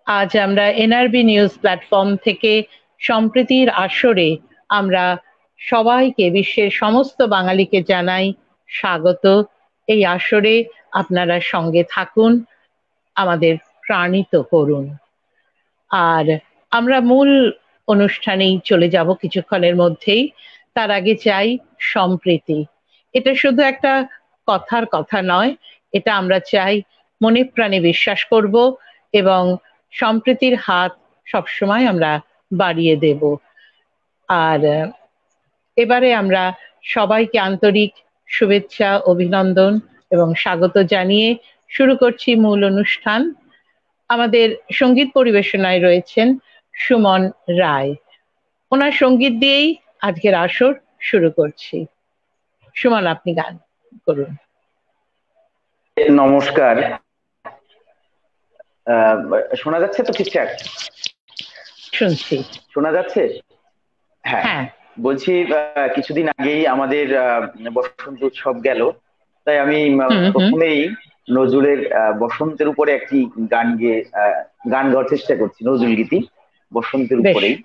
আজ আমরা NRB news platform থেকে সম্প্রীতির আসরে আমরা সবাইকে, বিশ্বের সমস্ত বাঙালিকে জানাই স্বাগত। এই আসরে আপনারা সঙ্গে থাকুন, আমাদের প্রাণিত করুন। আর আমরা মূল অনুষ্ঠানেই চলে যাব কিছুক্ষণের মধ্যেই। তার আগে চাই সম্প্রীতি। এটা শুধু একটা কথার কথা নয়, এটা আমরা চাই মনে প্রাণে বিশ্বাস করব এবং সম্প্রীতির হাত সবসময় আমরা বাড়িয়ে দেব। আর এবারে আমরা সবাইকে আন্তরিক শুভেচ্ছা, অভিনন্দন এবং স্বাগত জানিয়ে শুরু করছি মূল অনুষ্ঠান। আমাদের সঙ্গীত পরিবেশনায় রয়েছেন সুমন রায়। ওনার সঙ্গীত দিয়েই আজকের আসর শুরু করছি। সুমন, আপনি গান করুন। নমস্কার। শোনা যাচ্ছে তো ঠিকঠাক? শুনছি। শোনা যাচ্ছে? হ্যাঁ, হ্যাঁ। বলছি কিছুদিন আগেই আমাদের বসন্ত উৎসব গেল। তাই আমি হুম হুম। প্রথমেই নজরুলের বসন্তের উপরে একটি গান গাওয়ার চেষ্টা করছি, নজরুল গীতি বসন্তের বেশ। উপরেই।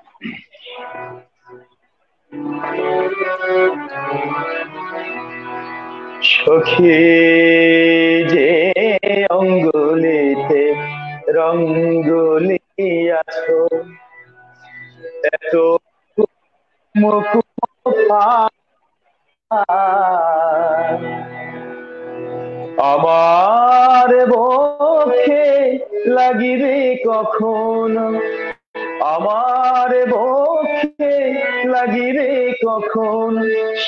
সখী যে অঙ্গুলিতে রঙ্গুলি আছো, এত মুখ আমার বক্ষে লাগিবে কখন, আমার বক্ষে লাগিবে কখন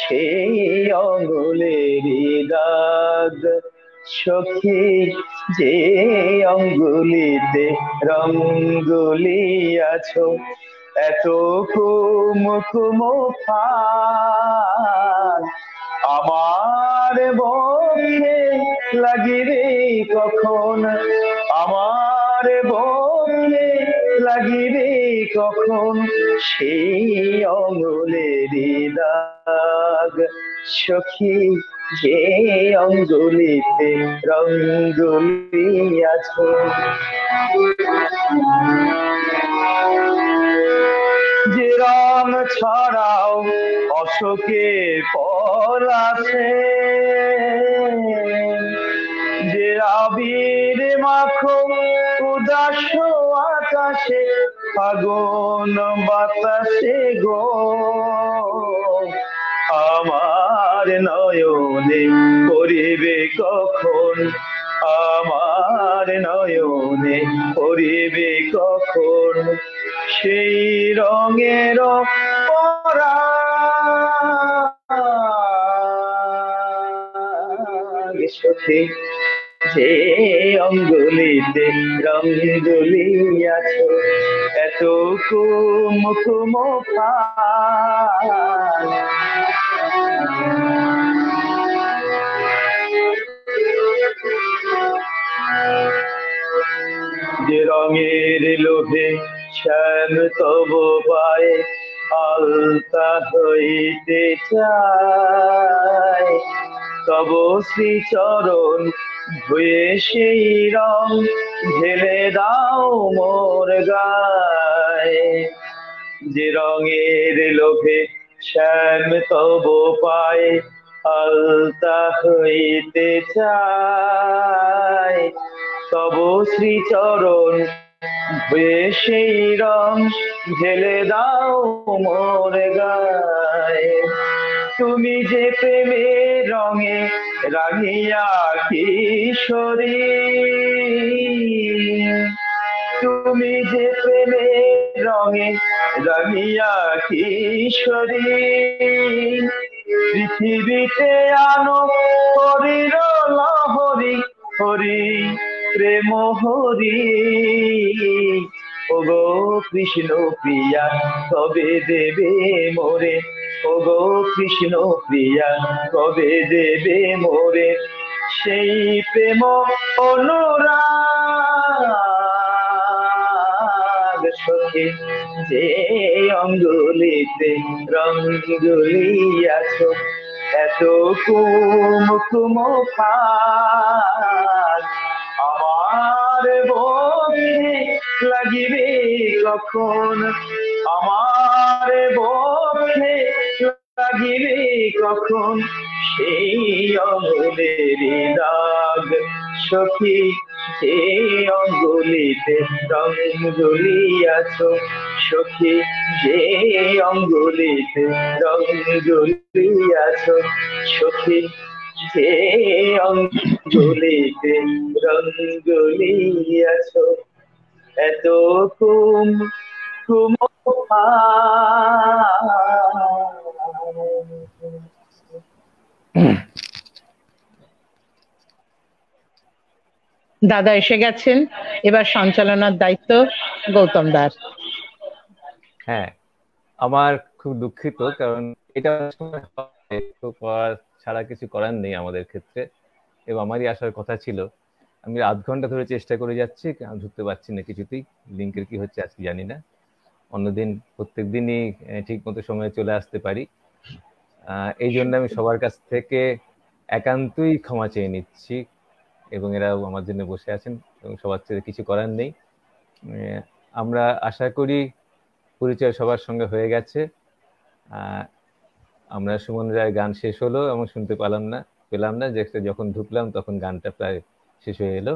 সেই অঙ্গুলের দাগ। সখী যে অঙ্গুলিতে রঙ্গুলি আছো, এত কুমকুম ফাল আমার বক্ষে লাগিবে কখন, আমার বক্ষে লাগিবে কখন সেই অঙ্গুলের দাগ। সখী যে অঙ্গুলিতে রঙ্গুলি আছো। যে রং ছড়াও অশোকে পলাশে, যে আবির মাখো উদাস আকাশে ফাগুন বাতাসে গো, আমার নয়নে পড়িবে কখন, আমার নয়নে পড়িবে কখন সেই রঙের পরাগ। সখী যে অঙ্গুলিতে রঙ্গুলি আছো, এত কুমকুম ফাল যে রঙের লোভে শ্যাম তব পায়ে আলতা হইতে চায়, তব শ্রীচরণ ধুয়ে সেই রং ঢেলে দাও মোর গায়ে। যে রঙের লোভে শ্যাম তব পায়ে আলতা হইতে চায়, তব শ্রীচরণ ধুয়ে সেই রং ঢেলে দাও মোর গায়ে। তুমি যে প্রেমের রঙে রাঙিয়া কিশোরী, তুমি যে প্রেমের রঙে রাঙিয়া কিশোরী, পৃথিবীতে আনো হরির লহরী, হরি প্রেম হরি। ওগো কৃষ্ণ প্রিয়া কবে দেবে মোরে, ওগো কৃষ্ণ প্রিয়া কবে দেবে মোরে সেই প্রেম অনুরাগ। সখী যে অঙ্গুলিতে রঙ্গুলি আছো, এত কুমকুম ফাল আমার বক্ষে লাগিবে কখন, আমার বক্ষে লাগিবে কখন সেই অঙ্গুলেরই দাগ। সখী যে অঙ্গুলিতে রং জ্বলিয়াছ, সখী যে অঙ্গুলিতে রং জ্বলিয়াছ, সখী যে অঙ্গুলিতে রং জ্বলিয়াছ, এত কুম কুম দাদা এসে গেছেন, এবার সঞ্চালনার দায়িত্ব গৌতম দার। হ্যাঁ, আমার খুব দুঃখিত, কারণ এটা করার ছাড়া কিছু করার নেই আমাদের ক্ষেত্রে, এবং আমারই আসার কথা ছিল। আমি 8 ঘন্টা ধরে চেষ্টা করে যাচ্ছি, ধরতে পারছি না কিছুতেই। লিঙ্কের কি হচ্ছে আজকে জানি না। অন্যদিন প্রত্যেক দিনই ঠিক মতো সময়ে চলে আসতে পারি। এই জন্য আমি সবার কাছ থেকে একান্তই ক্ষমা চেয়ে নিচ্ছি, এবং এরাও আমার জন্য বসে আছেন, এবং সবার থেকে কিছু করার নেই। আমরা আশা করি পরিচয় সবার সঙ্গে হয়ে গেছে। আমরা সুমন রায়ের গান শেষ হলো এবং শুনতে পেলাম না, যে যখন ঢুকলাম তখন গানটা প্রায় শেষ হয়ে এলো।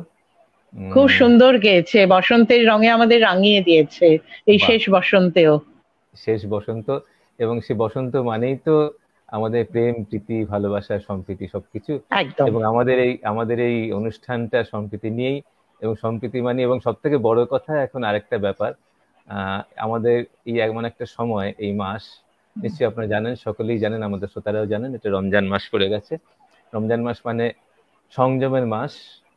খুব সুন্দর গেয়েছে, বসন্তের রঙে আমাদের রাঙিয়ে দিয়েছে এই শেষ বসন্তেও। শেষ বসন্ত, এবং সে বসন্ত মানেই তো আমাদের প্রেম, প্রীতি, ভালোবাসা, সম্প্রীতি সবকিছু। এবং আমাদের এই অনুষ্ঠানটা সম্প্রীতি নিয়েই, এবং সম্প্রীতি মানে, এবং সব থেকে বড় কথা এখন আরেকটা ব্যাপার, আমাদের এই এমন একটা সময়, এই মাস নিশ্চয়ই আপনারা জানেন, সকলেই জানেন, আমাদের শ্রোতারাও জানেন, এটা রমজান মাস পড়ে গেছে। রমজান মাস মানে সংযমের মাস।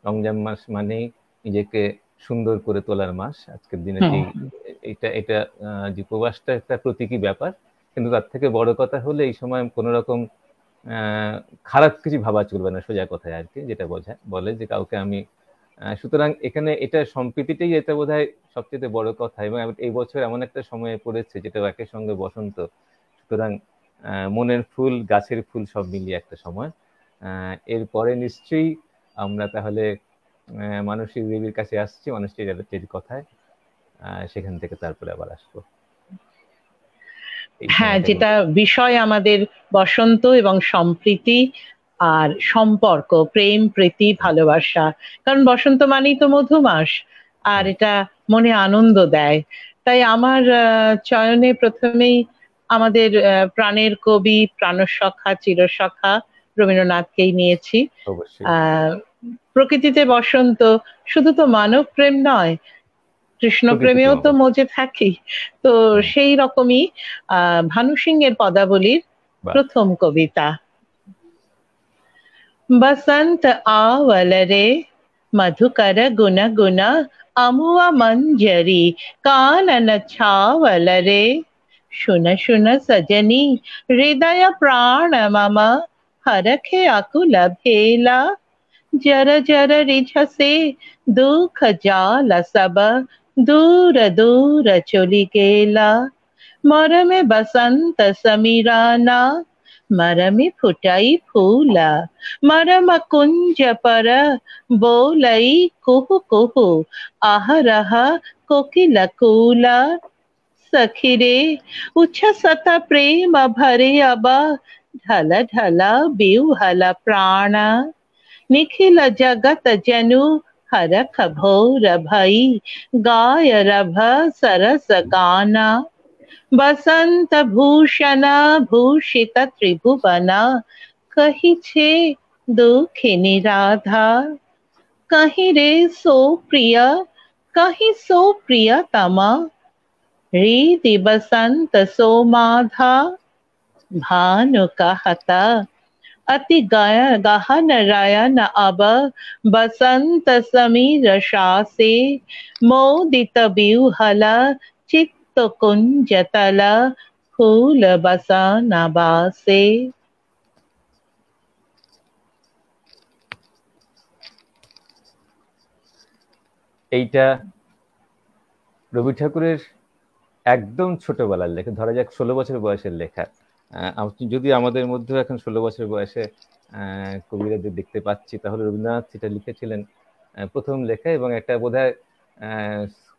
রমজান মাস মানে নিজেকে সুন্দর করে তোলার মাস। আজকের দিনে এটা যে উপবাসটা একটা প্রতীকী ব্যাপার, কিন্তু তার থেকে বড় কথা হলো এই সময় কোনো রকম খারাপ কিছু ভাবা চলবে না, সোজা কথায় আর কি, যেটা বলে যে কাউকে আমি। সুতরাং এখানে এটা সম্প্রীতিটাই এটা বোধহয় সবচেয়ে বড় কথা, এবং এই বছর এমন একটা সময়ে পড়েছে যেটা একের সঙ্গে বসন্ত। সুতরাং মনের ফুল, গাছের ফুল সব মিলিয়ে একটা সময়। এরপরে নিশ্চয়ই আমরা তাহলে মানসিক দেবীর কাছে আসছি, মানসিক দেবীর কথায়, সেখান থেকে তারপরে আবার আসবো। হ্যাঁ, যেটা বিষয় আমাদের বসন্ত এবং সম্প্রীতি আর সম্পর্ক, প্রেম, প্রীতি, ভালোবাসা। কারণ বসন্ত মানেই তো মধুমাস, আর এটা মনে আনন্দ দেয়। তাই আমার চয়নে প্রথমেই আমাদের প্রাণের কবি, প্রাণসখা, চিরসখা রবীন্দ্রনাথকেই নিয়েছি। প্রকৃতিতে বসন্ত শুধু তো মানব প্রেম নয়, কৃষ্ণ প্রেমেও তো মজে থাকি। তো সেই রকমই ভানু সিংহের পদাবলীর প্রথম কবিতা। বসন্ত आवल रे मधुकर गुन गुन अमुआ मंजरी कानन छावल रे शुन शुन सजनी हृदय प्राण मम हरखे अकुल भेला जर जर रिझसे दुख जाल सब दूर दूर चली गेला मरमे बसंत समीराना मरमी फुटाई फूला मरम कुंज पर बोलई कुहु कुहु आहरह कोकिल कूला सखी रे उच्छसत प्रेम भरे अब ढल ढला बिउहल प्राण निखिल जगत जनु हरख भोर भई गाय रभ सरस गाना बसंत भूषण भूषित त्रिभुवन कही छे दुखिनी राधा कहीं रे सो प्रियतमा रीति बसंत सो माधा भानु कहता अति गहन रयन अब बसंत समीर शासे मोदित बिउहल चित्त कुंज तल फूल बसन बासे। এইটা রবি ঠাকুরের একদম ছোটবেলার লেখা, ধরা যাক 16 বছর বয়সের লেখা। যদি আমাদের মধ্যে এখন 16 বছর বয়সে কবিরাদের দেখতে পাচ্ছি, তাহলে রবীন্দ্রনাথ সেটা লিখেছিলেন প্রথম লেখা, এবং একটা বোধহয়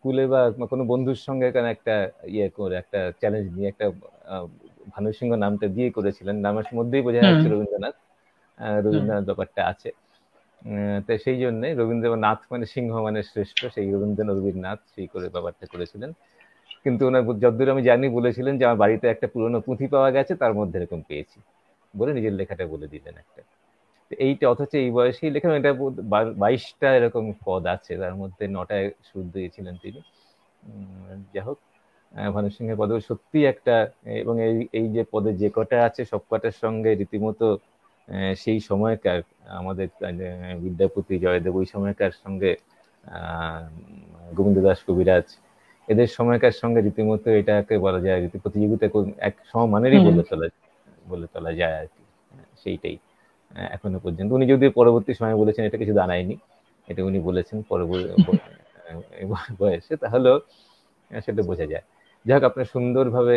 স্কুলে বা কোনো বন্ধুর সঙ্গে একটা ইয়ে করে একটা চ্যালেঞ্জ নিয়ে একটা ভানু সিংহ নামটা দিয়ে করেছিলেন, নামের মধ্যেই বোঝা যাচ্ছে রবীন্দ্রনাথ, রবীন্দ্রনাথ ব্যাপারটা আছে। তো সেই জন্য রবীন্দ্রনাথ মানে সিংহ মানে শ্রেষ্ঠ, সেই রবীন্দ্রনাথ নাথ সেই করে ব্যাপারটা করেছিলেন। কিন্তু ওনার যতদূর আমি জানি বলেছিলেন যে আমার বাড়িতে একটা পুরনো পুঁথি পাওয়া গেছে, তার মধ্যে এরকম পেয়েছি বলে নিজের লেখাটা বলে দিলেন একটা। এইটা অথচ এই বয়সেই লেখা, এটা 22টা এরকম পদ আছে, তার মধ্যে 9টায় সুর দিয়েছিলেন তিনি। যাই হোক, ভানু সিংহের পদ সত্যি একটা, এবং এই যে পদে যে কটা আছে সব কটার সঙ্গে রীতিমতো সেই সময়কার আমাদের বিদ্যাপতি, জয়দেব, ওই সময়কার সঙ্গে গোবিন্দ দাস কবিরাজ, এদের সময়কার সঙ্গে রীতিমতো এটাকে বলা যায় প্রতিযোগিতা এক সমমানেরই বলে তোলা যায় আর কি। সেইটাই এখনো পর্যন্ত। উনি যদি পরবর্তী সময় বলেছেন এটা কিছু জানায়নি, এটা উনি বলেছেন পরবর্তী বয়সে, তাহলেও সেটা বোঝা যায়। যাই হোক, আপনার সুন্দরভাবে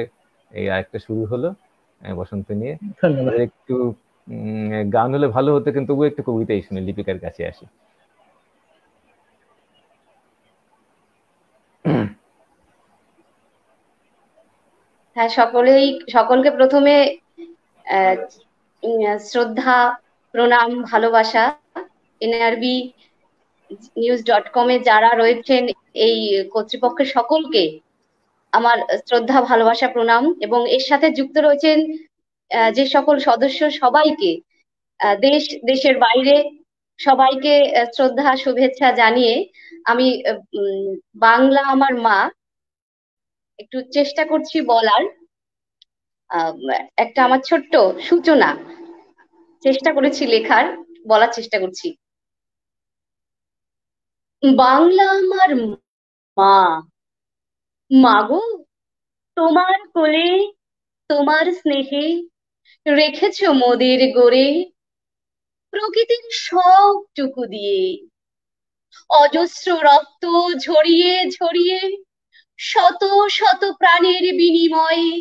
এই আরেকটা শুরু হলো বসন্ত নিয়ে। একটু গান হলে ভালো হতো, কিন্তু তবুও একটু কবিতাই শুনে লিপিকার কাছে আসি। হ্যাঁ, সকলকে প্রথমে শ্রদ্ধা, প্রণাম, ভালোবাসা। NRB news.com এ যারা রয়েছেন এই কর্তৃপক্ষের সকলকে আমার শ্রদ্ধা, ভালোবাসা, প্রণাম, এবং এর সাথে যুক্ত রয়েছেন যে সকল সদস্য, সবাইকে দেশের বাইরে সবাইকে শ্রদ্ধা, শুভেচ্ছা জানিয়ে আমি বাংলা আমার মা একটু চেষ্টা করছি বলার একটা আমার ছোট্ট সূচনা চেষ্টা করেছি লেখার, বলার চেষ্টা করছি। বাংলা আমার মা, মাগো তোমার কোলে তোমার স্নেহে রেখেছ মোদের গড়ে, প্রকৃতির সবটুকু দিয়ে অজস্র রক্ত ঝরিয়ে ঝরিয়ে শত শত প্রাণের বিনিময়ে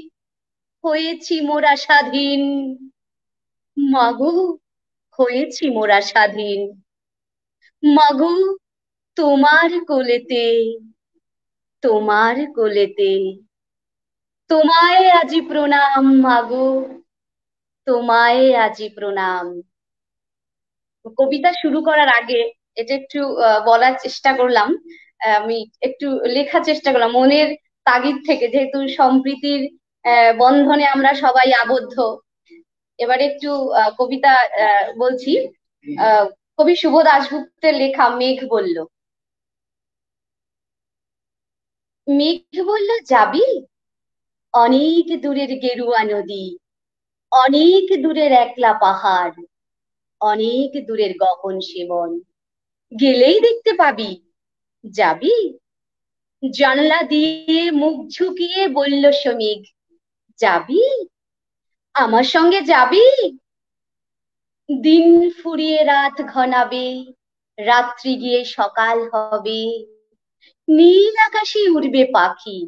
হয়েছি মোরা স্বাধীন। মাগো হয়েছি মোরা স্বাধীন। মাগো তোমার কোলেতে, তোমার কোলেতে তোমায় আজি প্রণাম। মাগো তোমায় আজি প্রণাম। কবিতা শুরু করার আগে এটা একটু বলার চেষ্টা করলাম, আমি একটু লেখার চেষ্টা করলাম মনের তাগিদ থেকে, যেহেতু সম্প্রীতির বন্ধনে আমরা সবাই আবদ্ধ। এবারে একটু কবিতা বলছি। কবি শুভ দাশগুপ্তের লেখা মেঘ বলল। মেঘ বলল যাবি অনেক দূরের গেরুয়া নদী, অনেক দূরের একলা পাহাড়, অনেক দূরের গহন সেবন, গেলেই দেখতে পাবি। যাবি? জানলা দিয়ে মুখ ঝুঁকিয়ে বলল সমীক, যাবি? আমার সঙ্গে যাবি? দিন ফুরিয়ে রাত ঘনাবে, রাত্রি গিয়ে সকাল হবে, নীল আকাশে উড়বে পাখি,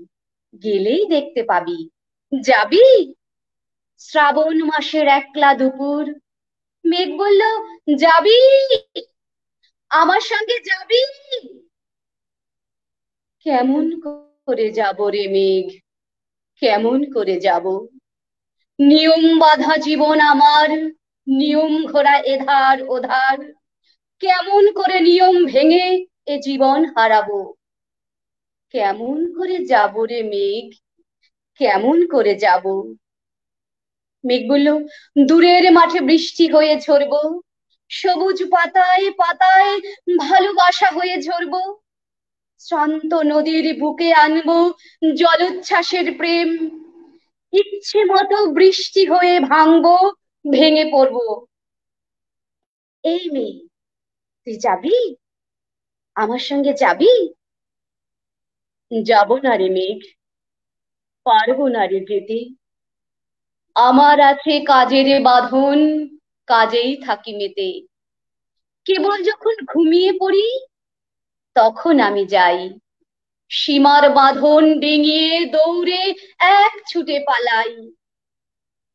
গেলেই দেখতে পাবি। যাবি? শ্রাবণ মাসের একলা দুপুর, মেঘ বলল যাবি? আমার সঙ্গে যাবি? কেমন করে যাব রে মেঘ, কেমন করে যাব? নিয়ম বাঁধা জীবন আমার, নিয়ম ঘোরা এধার ওধার, কেমন করে নিয়ম ভেঙে এ জীবন হারাবো? কেমন করে যাব রে মেঘ, কেমন করে যাব? মেঘ বলল দূরের মাঠে বৃষ্টি হয়ে ঝরবো, সবুজ পাতায় পাতায় ভালোবাসা হয়ে ঝরবো, শ্রান্ত নদীর বুকে আনবো জলোচ্ছ্বাসের প্রেম, ইচ্ছে মতো বৃষ্টি হয়ে ভাঙবো, ভেঙে পড়বো। এই মেয়ে, তুই যাবি? আমার সঙ্গে যাবি? যাব না রে মেঘ, পারবো না রে যেতে, আমার আছে কাজের বাঁধন, কাজেই থাকি মেতে। কেবল যখন ঘুমিয়ে পড়ি তখন আমি যাই, সীমার বাঁধন ডিঙিয়ে দৌড়ে এক ছুটে পালাই,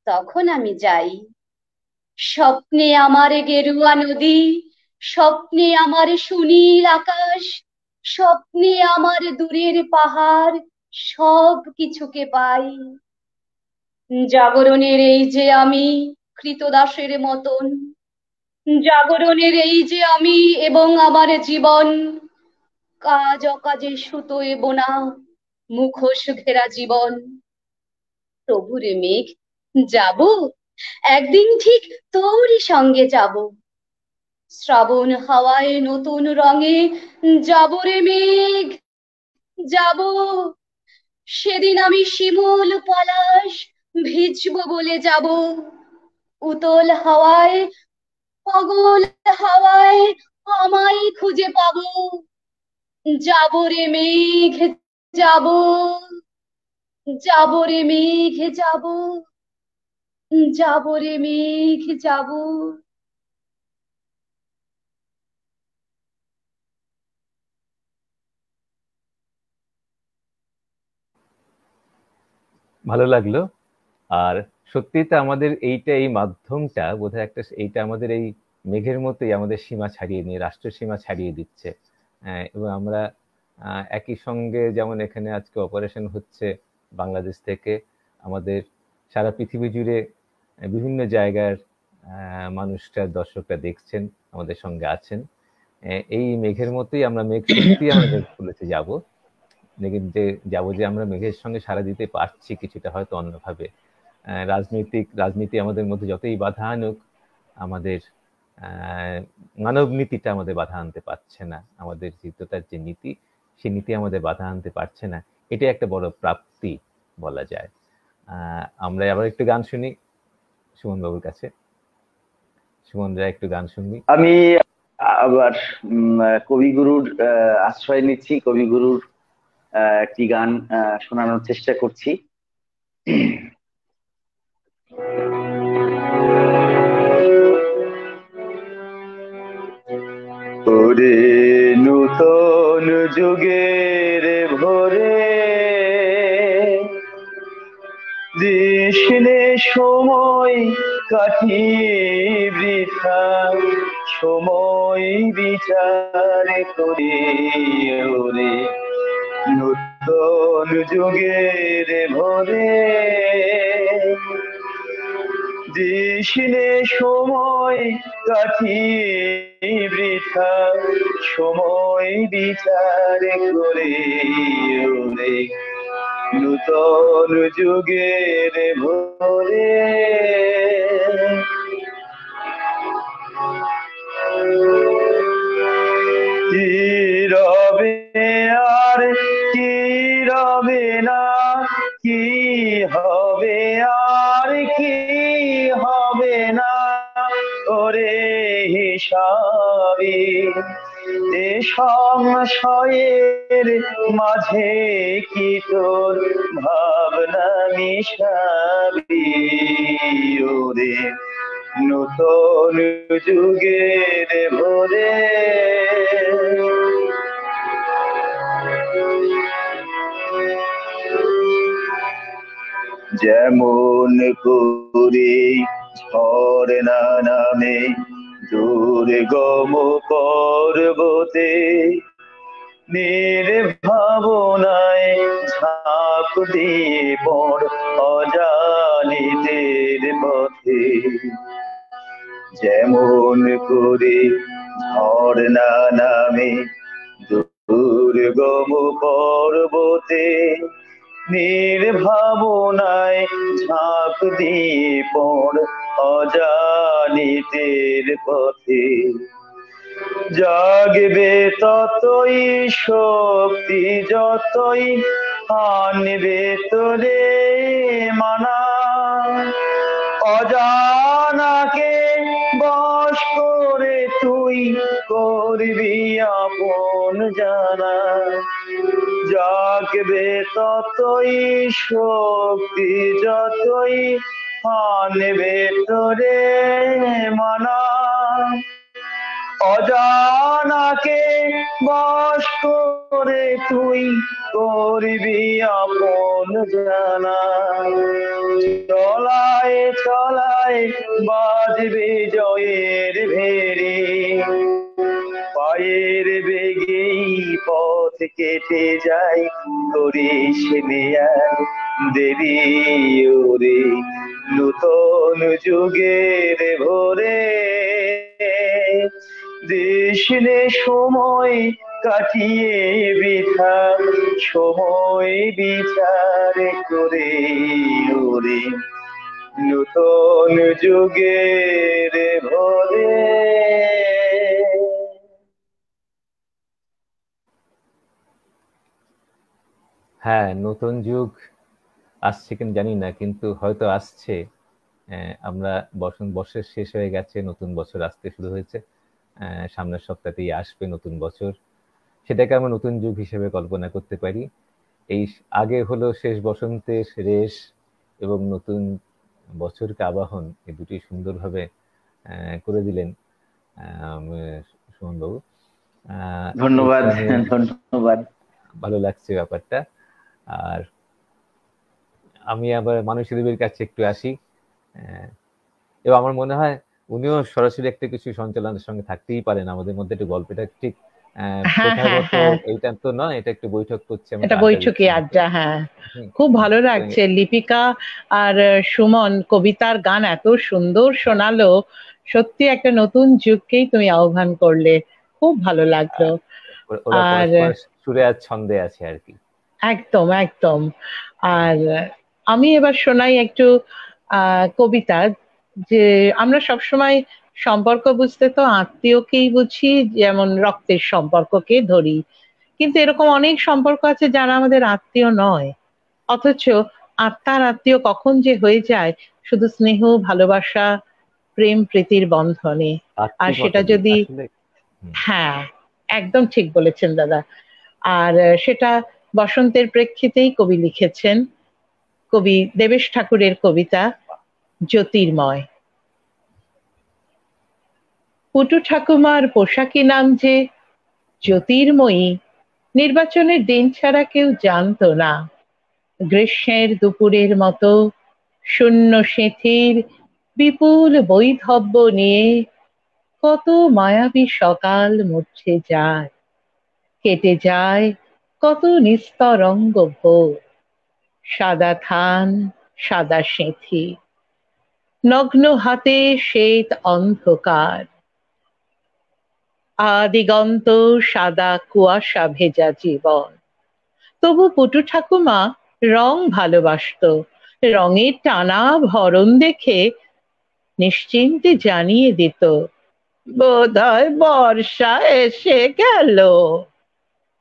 তখন আমি যাই। স্বপ্নে আমার গেরুয়া নদী, স্বপ্নে আমার সুনীল আকাশ, স্বপ্নে আমার দূরের পাহাড় সব কিছুকে পাই। জাগরণের এই যে আমি কৃতদাসের মতন, জাগরণের এই যে আমি এবং আমার জীবন, কাজ অকাজে সুতোয় বোনা মুখোশ ঘেরা জীবন। তবুরে মেঘ, যাব একদিন ঠিক তোরই সঙ্গে যাব। শ্রাবণ হাওয়ায় নতুন রঙে যাব রে মেঘ, যাব। সেদিন আমি শিমুল পলাশ ভিজবো বলে যাব। উতল হাওয়ায়, পাগল হাওয়ায় আমায় খুঁজে পাবো। যাব রে মেঘ, যাব, যাব রে মেঘ, যাব, যাব রে মেঘ, যাব। ভালো লাগলো। আর সত্যি তো আমাদের এইটা, এই মাধ্যমটা বোধহয় একটা, এইটা আমাদের এই মেঘের মতোই আমাদের সীমা ছাড়িয়ে নিয়ে, রাষ্ট্র সীমা ছাড়িয়ে দিচ্ছে। এবং আমরা একই সঙ্গে, যেমন এখানে আজকে অপারেশন হচ্ছে বাংলাদেশ থেকে, আমাদের সারা পৃথিবী জুড়ে বিভিন্ন জায়গার মানুষরা, দর্শকরা দেখছেন, আমাদের সঙ্গে আছেন। এই মেঘের মতোই আমরা মেঘ, সত্যি আমরা মেঘ তুলেতে যাবো, যে আমরা মেঘের সঙ্গে সাড়া দিতে পারছি কিছুটা, হয়তো অন্যভাবে। রাজনীতি আমাদের মধ্যে যতই বাধা আনুক, আমাদের মানব নীতিটা আমাদের বাধা আনতে পারছে না। আমাদের জিদ্যতার যে নীতি, সেই নীতি আমাদের বাধা আনতে পারছে না। এটা একটা বড় প্রাপ্তি বলা যায়। আমরা আবার একটু গান শুনি সুমন বাবুর কাছে। সুমন রায়, একটু গান শুনবি। আমি আবার কবিগুরুর আশ্রয় নিচ্ছি, কবিগুরুর একটি গান শোনানোর চেষ্টা করছি। ওরে নূতন যুগের ভোরে, দিশনে সময় কাটিয়ে বৃথা, সময় বিচার করে। ওরে নূতন যুগের ভোরে, দিশনে সময় কাটিয়ে বৃথা, সময় বিচার করে। ওরে নূতন যুগের ভোরে, কি রবে আর কি রবে না, কি হবে আর কি হবে না, ওরে হিসাবি এ সংশয়ের মাঝে কি তোর ভাবনা মিশাবি। ওরে নূতন যুগের ভোরে, যেমন করে ঝর্ণা নামে দুর্গম পর্বতে, নির্ভাবনায় ঝাঁপ দিয়ে পড় অজানিতের পথে। যেমন করে ঝর্ণা নামে দুর্গম পর্বতে, নির্ভাবনায় ঝাঁপ দিয়ে পড় অজানিতের পথে। জাগবে ততই শক্তি, যতই আনবে তোরে মানা, অজানাকে বশ করে তুই করবি আপন জানা। জাগবে ততই শক্তি, যতই আনবে তোরে মানা, অজানাকে বশ করে তুই করবি আপন জানা। চলায় চলায় বাজবে জয়ের ভেরি, পায়ের বেগেই পথ কেটে যায় করিস নে আর দেরি ওরে নূতন যুগের ভোরে দেশ নে সময় কাটিয়ে বৃথা সময় বিচার করে ওরে নূতন যুগের ভোরে। হ্যাঁ, নতুন যুগ আসছে কিনা জানি না, কিন্তু হয়তো আসছে। আমরা বর্ষের শেষ হয়ে গেছে, নতুন বছর আসতে শুরু হয়েছে। সামনের সপ্তাহতেই আসবে নতুন বছর, সেটাকে আমরা নতুন যুগ হিসেবে কল্পনা করতে পারি। এই আগে হলো শেষ বসন্তের রেশ এবং নতুন বছরকে আবাহন, এই দুটি সুন্দরভাবে করে দিলেন সুমনবাবু। ধন্যবাদ ধন্যবাদ, ভালো লাগছে ব্যাপারটা। আর আমি আবার মানসী দেবীর কাছে একটু আসি, এবং আমার মনে হয় উনিও সরাসরি একটা কিছু সঞ্চালনের সঙ্গে থাকতেই পারেন আমাদের মধ্যে। একটু গল্পটা ঠিক প্রথাগত এইটা তো নয়, এটা একটু বৈঠক করছে, এটা বৈঠকি আড্ডা। হ্যাঁ, খুব ভালো লাগছে। লিপিকা আর সুমন কবিতার গান এত সুন্দর শোনালো, সত্যি একটা নতুন যুগকেই তুমি আহ্বান করলে, খুব ভালো লাগলো। আর সুরে আর ছন্দে আছে আর কি, একদম একদম। আর আমি এবার শোনাই একটু কবিতা। যে আমরা সবসময় সম্পর্ক বুঝতে তো আত্মীয়কেই বুঝি, যেমন রক্তের সম্পর্ককে ধরি, কিন্তু এরকম অনেক সম্পর্ক আছে যারা আমাদের আত্মীয় নয়, অথচ আত্মার আত্মীয় কখন যে হয়ে যায় শুধু স্নেহ ভালোবাসা প্রেম প্রীতির বন্ধনে। আর সেটা যদি, হ্যাঁ একদম ঠিক বলেছেন দাদা। আর সেটা বসন্তের প্রেক্ষিতেই কবি লিখেছেন, কবি দেবেশ ঠাকুরের কবিতা জ্যোতির্ময়। পুটু ঠাকুমার পোশাকি নাম যে জ্যোতির্ময়ী, নির্বাচনের দিন ছাড়া কেউ জানতো না। গ্রীষ্মের দুপুরের মতো শূন্য সিঁথির বিপুল বৈধব্য নিয়ে কত মায়াবী সকাল মুছে যায়, কেটে যায় কত নিস্তরঙ্গ ভোর। সাদা থান, সাদা সিঁথি, নগ্ন হাতে শ্বেত অন্ধকার, আদিগন্ত সাদা কুয়াশা ভেজা জীবন। তবু পুটু ঠাকুমা রং ভালোবাসতো, রঙের টানা ভরণ দেখে নিশ্চিন্তে জানিয়ে দিত, বোধহয় বর্ষা এসে গেল।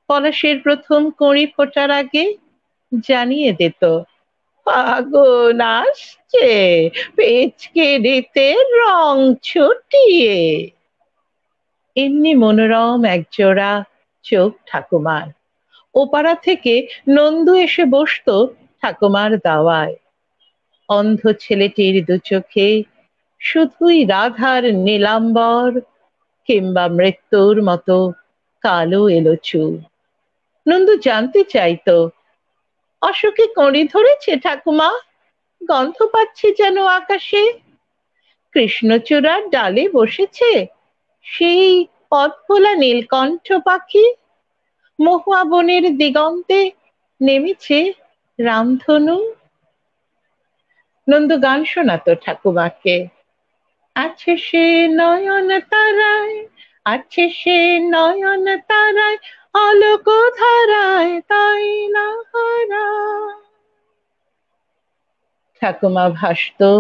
পলাশের প্রথম কড়ি ফোটার আগে জানিয়ে দিত, ফাগুন আসছে, পিচকিরিতে রং ছুটিয়ে। এমনি মনোরম একজোড়া চোখ ঠাকুমার। ওপাড়া থেকে নন্দু এসে বসতো ঠাকুমার দাওয়ায়। অন্ধ ছেলেটির দু চোখে শুধুই রাধার নীলাম্বর কিংবা মৃত্যুর মতো কালো এলো চুল। নন্দু জানতে চাইতো, অশোকে কড়ি ধরেছে ঠাকুমা, গন্ধ পাচ্ছি যেন আকাশে। কৃষ্ণচূড়ার ডালে বসেছে সেই পথভোলা নীলকণ্ঠ পাখি। মহুয়া বনের দিগন্তে নেমেছে রামধনু। নন্দু গান শোনাতো ঠাকুমাকে, আছে সে নয়ন তারায়, আছে সে নয়ন তারায়, আলোক ধারায় তাই না হারায়। ঠাকুমা ভাসতো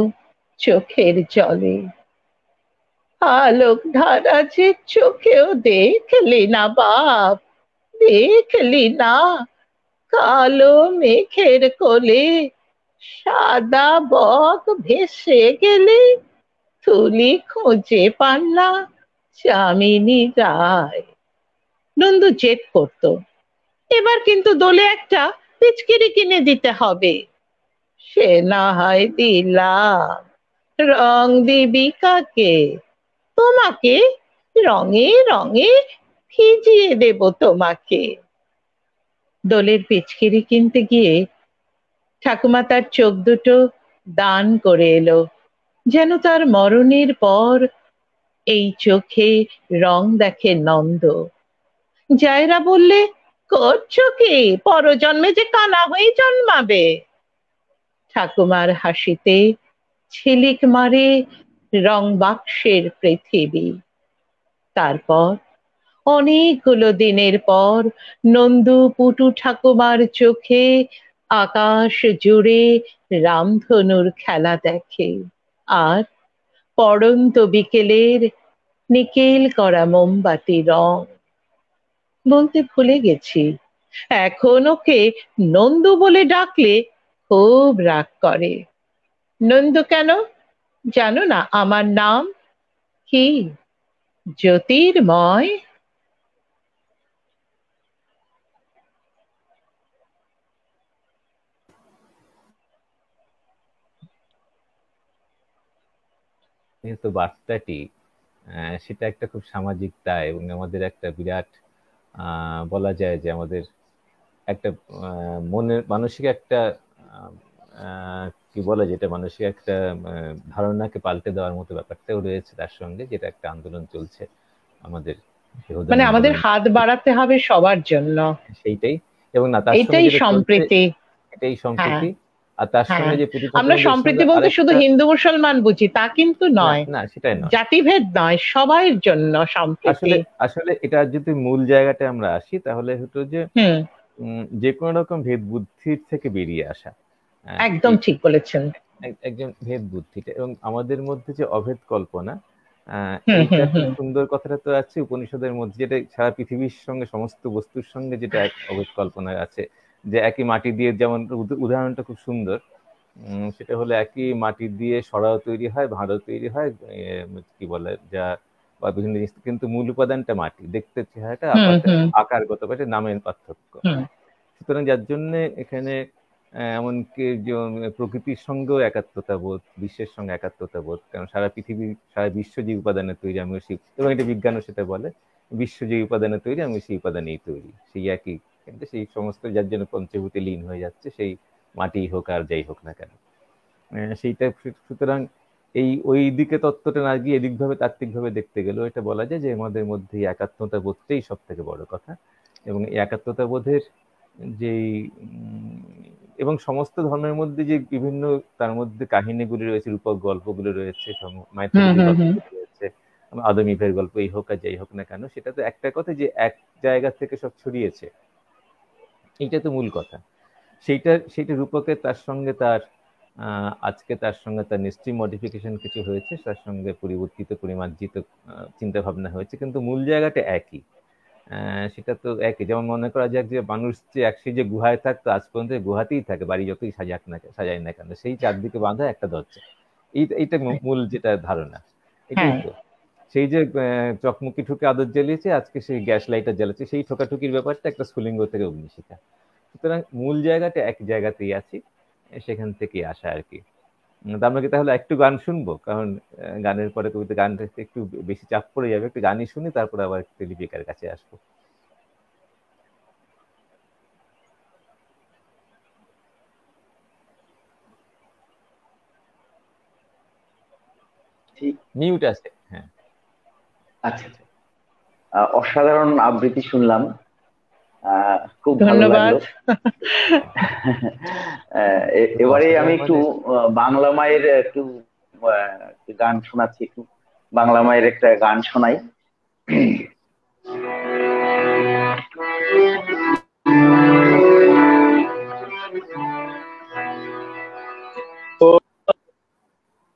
চোখের জলে, আলোক ধারা যে চোখেও দেখলি না বাপ, দেখলি না। কালো মেঘের কোলে সাদা বক ভেসে গেলে তুলি খুঁজে পান না যামিনী রায়। নন্দু জেদ করতো, এবার কিন্তু দোলে একটা পিচকিরি কিনে দিতে হবে। সে না হয় দিলাম, রং দিবি কাকে? তোমাকে, রঙে রঙে ভিজিয়ে দেব তোমাকে। দোলের পিচকিরি কিনতে গিয়ে ঠাকুমা তার চোখ দুটো দান করে এলো, যেন তার মরণের পর এই চোখে রং দেখে নন্দ। জায়রা বললে, করছো কি? পরজন্মে যে কানা হয়ে জন্মাবে। ঠাকুমার হাসিতে ঝিলিক মারে রং বাক্সের পৃথিবী। তারপর অনেকগুলো দিনের পর নন্দু পুটু ঠাকুমার চোখে আকাশ জুড়ে রামধনুর খেলা দেখে। আর পড়ন্ত বিকেলের নিকেল করা মোমবাতি রং। বলতে ভুলে গেছি, এখন ওকে নন্দু বলে ডাকলে খুব রাগ করে। নন্দু কেন জানো না? আমার নাম কি? জ্যোতির্ময়। যেহেতু বার্তাটি সেটা একটা খুব সামাজিক দায় এবং আমাদের একটা বিরাট বলা যায় যে আমাদের একটা মনের মানসিক একটা কি বলে, যেটা মানসিক একটা ধারণাকে পাল্টে দেওয়ার মতো ব্যাপারটাও রয়েছে তার সঙ্গে, যেটা একটা আন্দোলন চলছে আমাদের, মানে আমাদের হাত বাড়াতে হবে সবার জন্য, সেইটাই। এবং না তার সঙ্গে এটাই যেটা সম্প্রীতি। এটাই সম্প্রীতি। আর তার সঙ্গে যে আমরা সম্প্রীতি বলতে শুধু হিন্দু মুসলমান বুঝি তা কিন্তু নয়, না সেটাই নয়, জাতিভেদ নয়, সবার জন্য সম্প্রীতি। আসলে এটা যদি মূল জায়গাটা আমরা আসি তাহলে হতো যে যে কোনো রকম ভেদ বুদ্ধির থেকে বেরিয়ে আসা। একদম ঠিক বলেছেন। একজন ভেদ বুদ্ধিটা এবং আমাদের মধ্যে যে অভেদ কল্পনা, এইটা খুব সুন্দর কথাটা তো আছে উপনিষদের মধ্যে, যেটা সারা পৃথিবীর সঙ্গে সমস্ত বস্তুর সঙ্গে যেটা এক অভেদ কল্পনা আছে, যে একই মাটি দিয়ে, যেমন উদাহরণটা খুব সুন্দর, সেটা হলো একই মাটি দিয়ে সরাও তৈরি হয়, ভাঁড়ও তৈরি হয়, কি বলে যা বা বিভিন্ন জিনিস, কিন্তু মূল উপাদানটা মাটি, দেখতে চেহারাটা আকারগত নামের পার্থক্য। সুতরাং যার জন্য এখানে এমনকি প্রকৃতির সঙ্গেও একাত্মতা বোধ, বিশ্বের সঙ্গে একাত্মতা বোধ, কারণ সারা পৃথিবী সারা বিশ্ব যে উপাদানে তৈরি, আমিও সেই, এবং এটা বিজ্ঞানও সেটা বলে, বিশ্ব যে উপাদানে তৈরি আমি সেই উপাদানেই তৈরি, সেই একই, কিন্তু সেই সমস্ত যার জন্য পঞ্চভূতে লীন হয়ে যাচ্ছে, সেই মাটি হোক আর যাই হোক না কেন সেইটা। সুতরাং এই ওই দিকে তত্ত্বটা না গিয়ে এদিক ভাবে তাত্ত্বিক ভাবে দেখতে গেলেও এটা বলা যায় যে আমাদের মধ্যে একাত্মতা বোধটাই সব থেকে বড় কথা। এবং এই একাত্মতা বোধের যেই এবং সমস্ত ধর্মের মধ্যে যে বিভিন্ন তার মধ্যে কাহিনীগুলি রয়েছে, রূপক গল্পগুলো রয়েছে, মাইথোলজি গল্পগুলো রয়েছে, আদম ইভের গল্প, এই হোক আর যাই হোক না কেন, সেটা তো একটা কথা যে এক জায়গা থেকে সব ছড়িয়েছে, এইটা তো মূল কথা। সেইটা রূপকে তার সঙ্গে তার আজকে তার সঙ্গে তার নিশ্চয়ই মডিফিকেশন কিছু হয়েছে, তার সঙ্গে পরিবর্তিত পরিমার্জিত চিন্তা ভাবনা হয়েছে, কিন্তু মূল জায়গাটা একই। সেটা তো একই। যেমন মনে করা যাক যে মানুষ যে একসে যে গুহায় থাকতো, আজ পর্যন্ত গুহাতেই থাকে, বাড়ি যতই সাজায় না কেন, সেই চারদিকে বাঁধা একটা দরজা, এইটা মূল যেটা ধারণা, এটাই তো। সেই যে চকমকি ঠুকে আদর জ্বালিয়েছে, আজকে সেই গ্যাস লাইটার জ্বালাচ্ছে, সেই ঠোকাঠুকির ব্যাপারটা একটা স্ফুলিঙ্গ থেকে অগ্নিশিখা। সুতরাং মূল জায়গাটা এক জায়গাতেই আছি, সেখান থেকে আসা আর কি। আমরা কি তাহলে একটু গান শুনবো? কারণ গানের পরে কবিতা গানটা একটু বেশি চাপ পড়ে যাবে, একটু গানই শুনি, তারপর আবার একটু লিপিকার কাছে আসবো। মিউট আছে। হ্যাঁ, আচ্ছা, অসাধারণ আবৃত্তি শুনলাম, খুব ভালো ধন্যবাদ। লাগলো। এবারে আমি একটু বাংলা মায়ের একটু গান শোনাচ্ছি, একটু বাংলা মায়ের একটা গান শোনাই।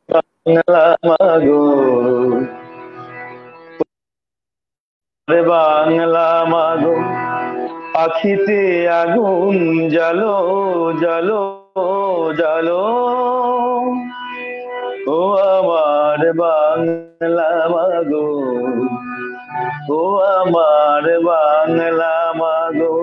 বাংলা মাগো, বাংলা মাগো, আখিতে আগুন জ্বালো জ্বালো জ্বালো, ও আমার বাংলা মাগো, ও আমার বাংলা মাগো।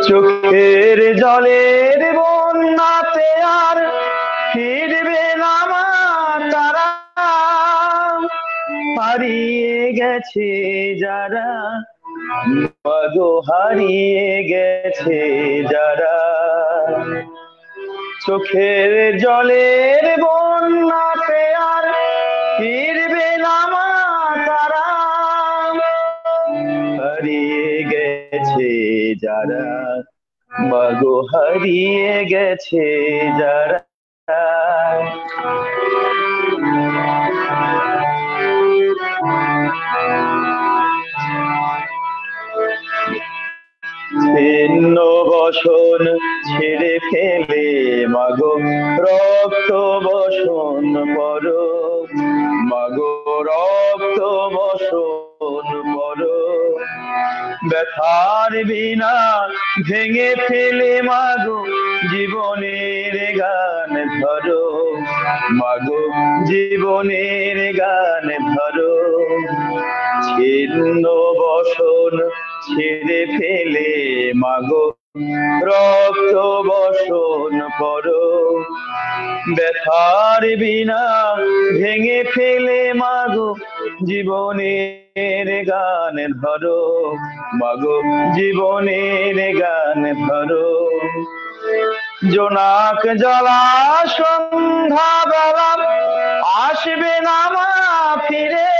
চোখের জলের বন্যাতে আর ফিরবে না মা তারা, হারিয়ে গেছে যারা, মাগো হারিয়ে গেছে যারা। চোখের জলের বন্যাতে আর যারা, মাগো হারিয়ে গেছে যারা। ছিন্ন বসন ছেড়ে ফেলে মাগো রক্ত বসন করো, মাগো রক্ত বসন করো। ব্যথার বিনা ভেঙে ফেলে মাগো জীবনের গান ধরো, মাগো জীবনের গান ধরো। ছিন্ন বসন ছেড়ে ফেলে মাগো রক্ত বসন করো, ব্যথার বিনা ভেঙে ফেলে মাগো জীবনের গান ধরো, মাগো জীবনের গান ধরো। জোনাক জ্বলা সন্ধ্যা বেলা আসবে না মা ফিরে,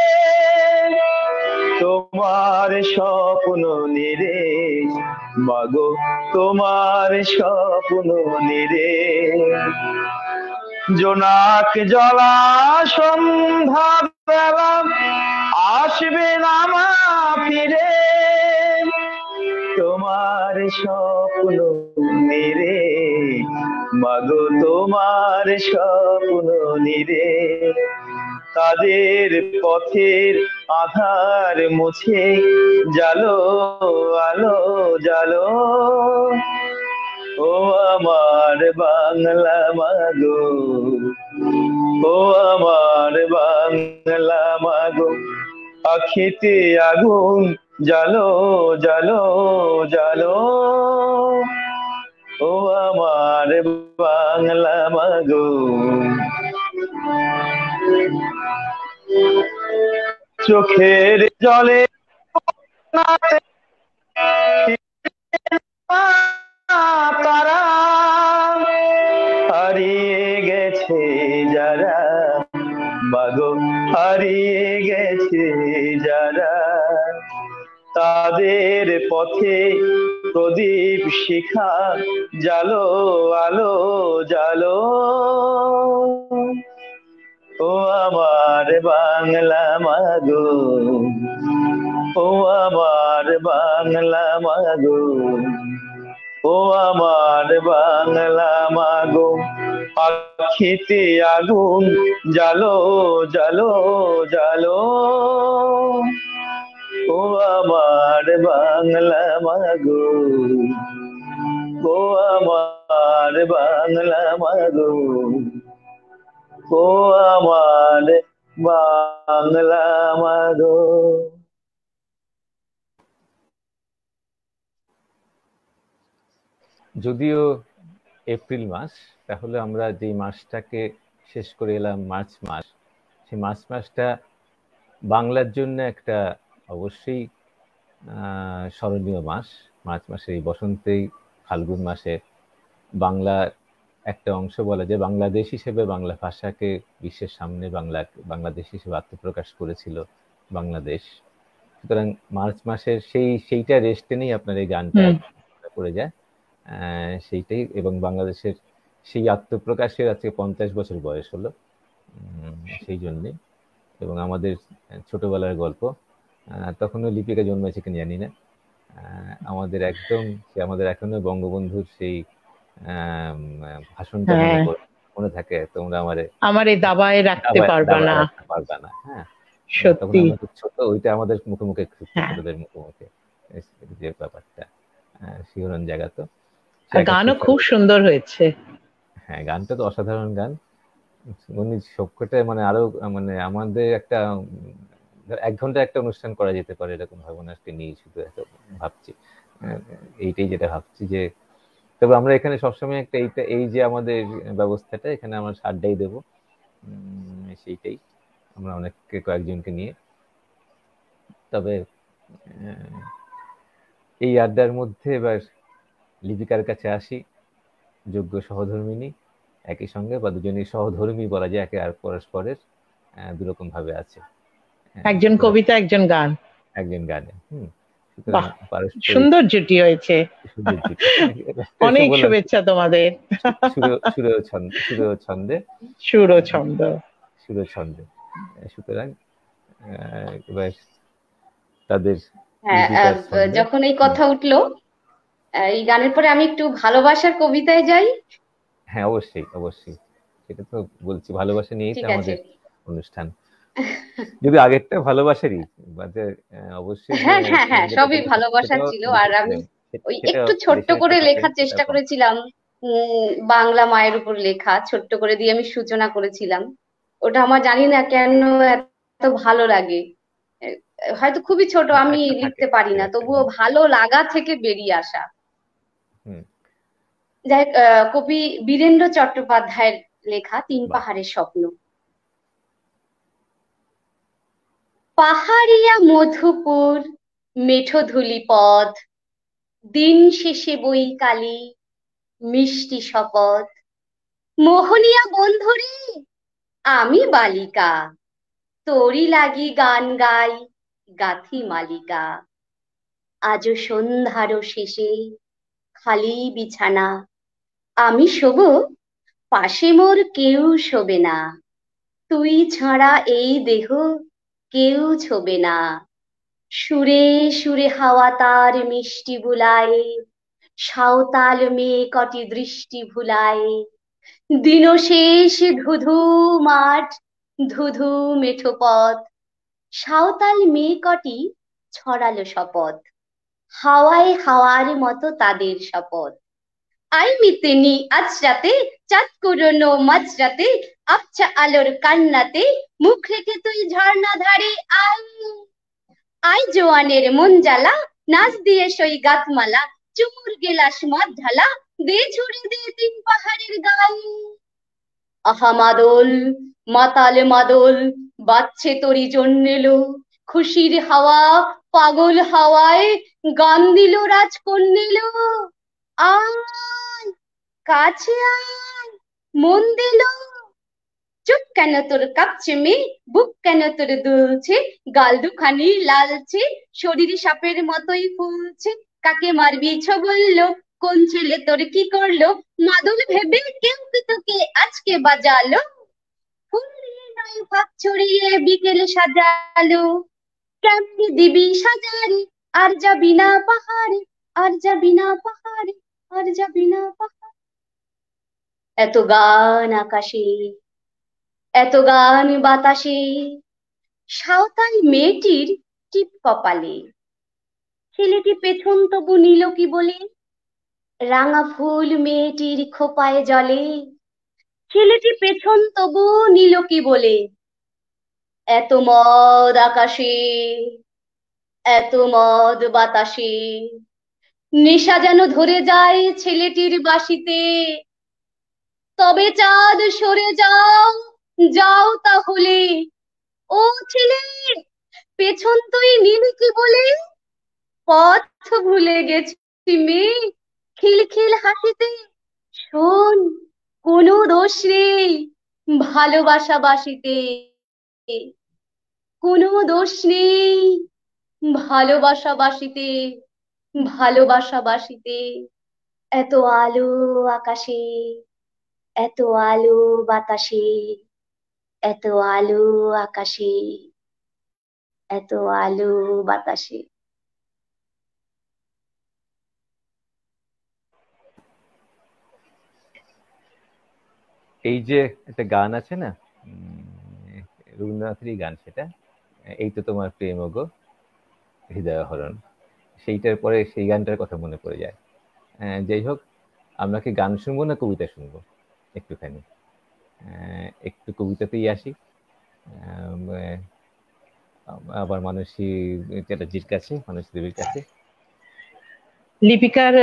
তোমার স্বপ্ন নিরে মাগো তোমার স্বপ্ন নিরে। জোনাক জ্বলা সন্ধ্যা বেলা আসবে না মা ফিরে, তোমার স্বপ্ন নিরে মাগো তোমার স্বপ্ন নিরে। তাদের পথের আধার মুছে জালো আলো জালো, ও আমার বাংলা মাগো, ও আমার বাংলা মাগো। আখিতে আগুন জালো জালো জালো, ও আমার বাংলা মাগো। চোখের জলে তারা হারিয়ে গেছে যারা, মাগো হারিয়ে গেছে যারা। তাদের পথে প্রদীপ শিখা জালো আলো জালো, ও আমার বাংলা মাগো, ও আমার বাংলা মাগো, ও আমার বাংলা মাগো। আখিতে আগুন জালো জালো জালো, ও আমার বাংলা মাগো, ও আমার বাংলা মাগো, ও আমার বাংলা মাগো। যদিও এপ্রিল মাস, তাহলে আমরা যে মাসটাকে শেষ করে এলাম মার্চ মাস, সেই মার্চ মাসটা বাংলার জন্য একটা অবশ্যই স্মরণীয় মাস। মার্চ মাসে এই বসন্তেই ফাল্গুন মাসে বাংলার একটা অংশ বলা যায়, বাংলাদেশ হিসেবে বাংলা ভাষাকে বিশ্বের সামনে বাংলাদেশ হিসেবে আত্মপ্রকাশ করেছিল বাংলাদেশ। সুতরাং মার্চ মাসের সেইটা রেস্টে নেই আপনার এই গানটা করে যায় সেইটাই। এবং বাংলাদেশের সেই আত্মপ্রকাশের আজকে 50 বছর বয়স হলো সেই জন্যে। এবং আমাদের ছোটবেলার গল্প, তখনও লিপিকা জন্মেছে কিনা জানি না, আমাদের একদম আমাদের এখনো বঙ্গবন্ধুর সেই ভাষণটা মনে থাকে, তোমরা আমারে দাবায় রাখতে পারবা না। হ্যাঁ সত্যি, ছোট ওইটা আমাদের মুখে মুখে ছোটদের মুখে মুখে যে ব্যাপারটা শিহরণ জায়গাতো। গানও খুব সুন্দর হয়েছে। হ্যাঁ, গানটা তো অসাধারণ গান। উনি সবকটা মানে আরো মানে আমাদের একটা 1 ঘন্টা একটা অনুষ্ঠান করা যেতে পারে এরকম ভাবনা আজকে নিয়ে শুধু ভাবছি, এইটাই যেটা ভাবছি যে তবে আমরা এখানে সবসময় একটা এই যে আমাদের ব্যবস্থাটা এখানে আমরা আড্ডাই দেব, সেইটাই আমরা অনেককে কয়েকজনকে নিয়ে। তবে এই আড্ডার মধ্যে এবার লিপিকার কাছে আসি, যোগ্য সহধর্মিনী, একই সঙ্গে বা দুজনই সহধর্মী বলা যায়, একে আর পরস্পরের দুরকম ভাবে আছে, একজন কবিতা একজন গান, একজন গানে। সুন্দর জুটি হয়েছে, অনেক শুভেচ্ছা তোমাদের। সুরছন্দে সুতরাং এবার তাদের যখন এই কথা উঠলো, এই গানের পরে আমি একটু ভালোবাসার কবিতায় যাই। হ্যাঁ, অবশ্যই অবশ্যই, সেটা তো বলছি, ভালোবাসা নিয়েই তো আমাদের অনুষ্ঠান। যদি আগেরটা ভালোবাসারই, অবশ্যই হ্যাঁ হ্যাঁ হ্যাঁ, সবই ভালোবাসা ছিল। আর আমি ওই একটু ছোট্ট করে লেখার চেষ্টা করেছিলাম, বাংলা মায়ের উপর লেখা ছোট্ট করে দিয়ে আমি সূচনা করেছিলাম। ওটা আমার জানি না কেন এত ভালো লাগে, হয়তো খুবই ছোট, আমি লিখতে পারি না, তবুও ভালো লাগা থেকে বেরিয়ে আসা। যাই হোক, কবি বীরেন্দ্র চট্টোপাধ্যায়ের লেখা তিন পাহাড়ের স্বপ্ন। পাহাড়িয়া মধুপুর মেঠো ধুলি পথ, দিন শেষে বৈকালি মিষ্টি শপথ। মোহনিয়া বন্ধুরে আমি বালিকা, তোরি লাগি গান গাই গাথি মালিকা। আজও সন্ধ্যার শেষে খালি বিছানা, আমি শোবো পাশে মোর কেউ শোবে না। তুই ছাড়া এই দেহ কেউ ছোবে না। সুরে সুরে হাওয়া তার মিষ্টি বুলায়, সাঁওতাল মেয়ে কটি দৃষ্টি ভুলায়। দিন শেষ ধুধু মাঠ, ধুধু মেঠো পথ, সাঁওতাল মেয়ে কটি ছড়ালো শপথ। হাওয়ায় হাওয়ার মতো তাদের শপথ। আই মিতেনি আজ রাতে, চাঁদ কুরোনো মাঝরাতে, আবছা আলোর কান্নাতে মুখ রেখে তুই ঝর্ণা ধারে আই। আই জোয়ানের মন জ্বালা, নাচ দিয়ে সই গাতমালা, চুমুর গেলাস মদ ঢালা, দে ছুড়ে দে তিন পাহাড়ের গায়ে। আহা মাদল মাতাল মাদল বাজছে তোরি জন্যেলো, খুশির হাওয়া পাগল হাওয়ায় গান দিল রাজকন্যেলো। আয় কাছে আয় মন দিল, চুপ কেন তোর কাঁপছে মেয়ে, বুক কেন তোর দুলছে, গাল দুখানি লালছে, শরীর সাপের মতোই ফুলছে। কাকে মারবি ছো বললো, কোন ছেলে তোর কি করলো, মাদল ভেবে কেউ কি তোকে আজকে বাজালো। ফুল দিয়ে নয় ফাঁক ছড়িয়ে বিকেল সাজালো, কেমনি দিবি সাজারে আর যাবি না পাহাড়ে, আর যাবি না পাহাড়ে, আর যাবি না পাহাড়ে। এত গান আকাশে, এত গান বাতাসে, সাঁওতাল মেয়েটির টিপ কপালে। ছেলেটি পেছন তবু নিল কি বলে, রাঙা ফুল মেয়েটির খোপায় জলে। ছেলেটি পেছন তবু নিল কি বলে, এত মদ আকাশে, এত মদ বাতাসে, নেশা যেন ধরে যায় ছেলেটির বাঁশিতে। তবে চাঁদ সরে যাও, যাও তাহলে, ও ছেলে পেছন তুই নিলি কি বলে। পথ ভুলে গেছি মেয়ে খিলখিল হাসিতে, শোন কোনো দোষ নেই ভালোবাসা বাসিতে, কোনো দোষ নেই ভালোবাসা বাসিতে, ভালোবাসা বাসিতে। এত আলো আকাশে, এত আলো বাতাসে, এত আলো আকাশে, এত আলো বাতাসে। এই যে একটা গান আছে না, রবীন্দ্রনাথেরই গান সেটা, এই তো তোমার প্রেম গো হৃদয় হরণ, সেইটার পরে সেই গানটার কথা মনে পড়ে যায়। যাই হোক, আমরা কি গান শুনবো না কবিতা শুনবো? একটুখানি একটু কবিতাতেই আসি। আবার মানসী চ্যাটার্জির কাছে, মানসী দেবীর কাছে। লিপিকার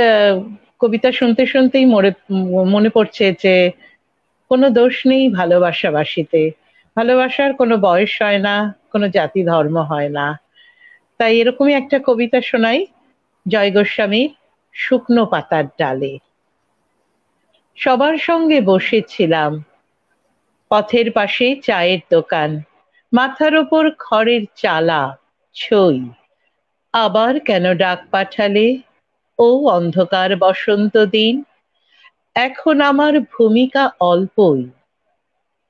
কবিতা শুনতে শুনতেই মনে পড়ছে যে কোনো দোষ নেই ভালোবাসা বাসিতে। ভালোবাসার কোনো বয়স হয় না, কোনো জাতি ধর্ম হয় না। তাই এরকমই একটা কবিতা শোনাই, জয় গোস্বামীর শুকনো পাতার ডালে। সবার সঙ্গে বসেছিলাম, পথের পাশে চায়ের দোকান, মাথার ওপর খড়ের চালা ছই, আবার কেন ডাক পাঠালে ও অন্ধকার বসন্ত দিন? এখন আমার ভূমিকা অল্পই,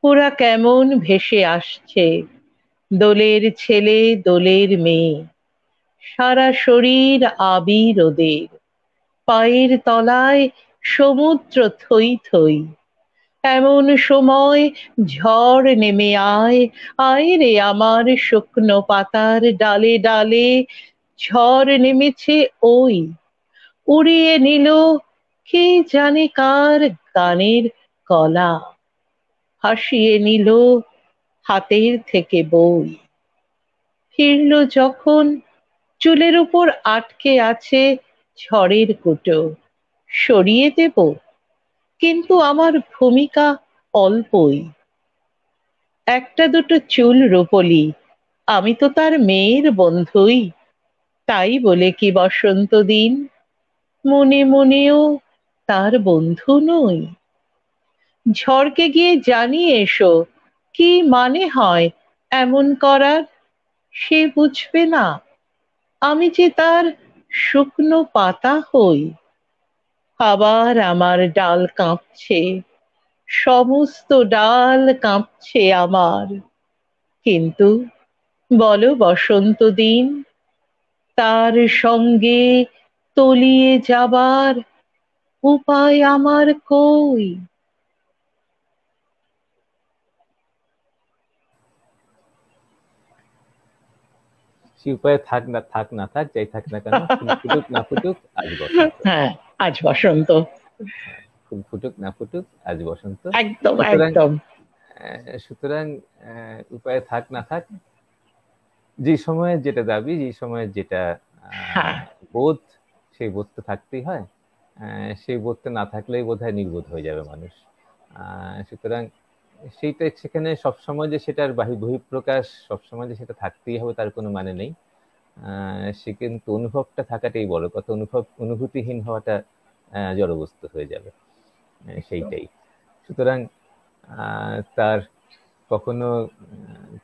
ওরা কেমন ভেসে আসছে, দোলের ছেলে দোলের মেয়ে, সারা শরীর আবির ওদের, পায়ের তলায় সমুদ্র থই থই। এমন সময় ঝড় নেমে আয়, আয় রে আমার শুকনো পাতার ডালে ডালে, ঝড় নেমেছে ওই, উড়িয়ে নিল কে জানে কার গানের কলা, ভাসিয়ে নিল হাতের থেকে বই। ফিরল যখন, চুলের উপর আটকে আছে ঝড়ের কুটো, সরিয়ে দেব, কিন্তু আমার ভূমিকা অল্পই। একটা দুটো চুল রূপলি, আমি তো তার মেয়ের বন্ধুই, তাই বলে কি বসন্ত দিন মনে মনেও তার বন্ধু নই? ঝড়কে গিয়ে জানিয়ে এসো কি মানে হয় এমন করার, সে বুঝবে না আমি যে তার শুকনো পাতা হই। আবার আমার ডাল কাঁপছে, সমস্ত ডাল কাঁপছে আমার, কিন্তু বলো বসন্ত দিন, তার সঙ্গে তলিয়ে যাবার উপায় আমার কই? সে উপায়ে থাক না থাক, না থাক, যাই থাক না কেন, ফুল ফুটুক না ফুটুক আজ বসন্ত। হ্যাঁ, আজ বসন্ত। ফুল ফুটুক না ফুটুক আজ বসন্ত। একদম সুতরাং একদম। সুতরাং উপায়ে থাক না থাক, যে সময়ে যেটা দাবি, যে সময়ে যেটা হ্যাঁ, বোধ, সেই বোধ তো থাকতেই হয়। সেই বোধটা না থাকলেই বোধহয় নির্বোধ হয়ে যাবে মানুষ। সুতরাং সেইটা সেখানে সবসময় যে সেটার বহিঃপ্রকাশ সবসময় যে সেটা থাকতেই হবে তার কোনো মানে নেই। সে কিন্তু অনুভবটা থাকাটাই বড় কথা, অনুভূতিহীন হওয়াটা জড়বস্তু হয়ে যাবে, সেইটাই। সুতরাং তার কখনো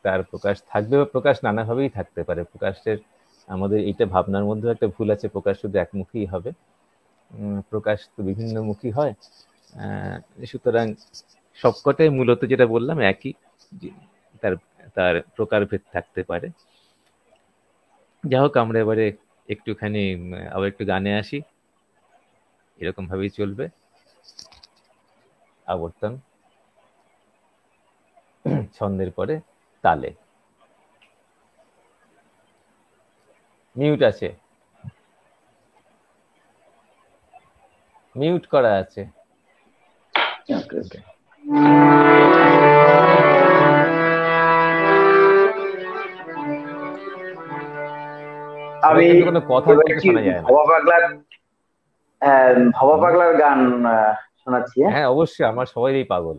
তার প্রকাশ থাকবে, বা প্রকাশ নানাভাবেই থাকতে পারে। প্রকাশের আমাদের এইটা ভাবনার মধ্যে একটা ভুল আছে, প্রকাশ শুধু একমুখী হবে। প্রকাশ তো বিভিন্নমুখী হয়। সুতরাং সবকটাই মূলত যেটা বললাম একই, তার তার প্রকারভেদ থাকতে পারে। যাই হোক, আমরা এবারে একটুখানি আবার একটু গানে আসি, এরকম ভাবেই চলবে আবর্তন, ছন্দের পরে তালে। মিউট আছে, মিউট করা আছে। আমি কোনো কথা শোনা যায় না। ভবা পাগলার গান শোনাচ্ছি। হ্যাঁ অবশ্যই, আমার সবাই পাগল।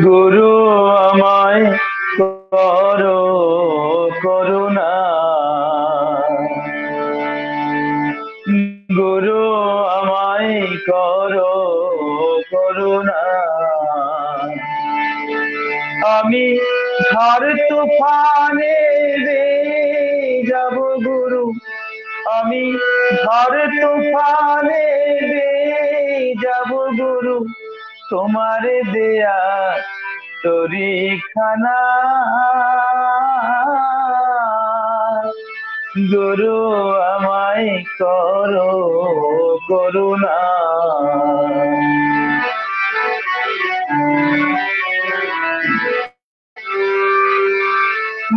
গুরু আমায় করো করুণা, গুরু আমায় করো করুণা, আমি ঝড় তুফানে রে যাব গুরু, আমি ঝড় তুফানে রে যাব গুরু, তোমার দেয়া তরিখানা, গুরু আমায় করো করুণা।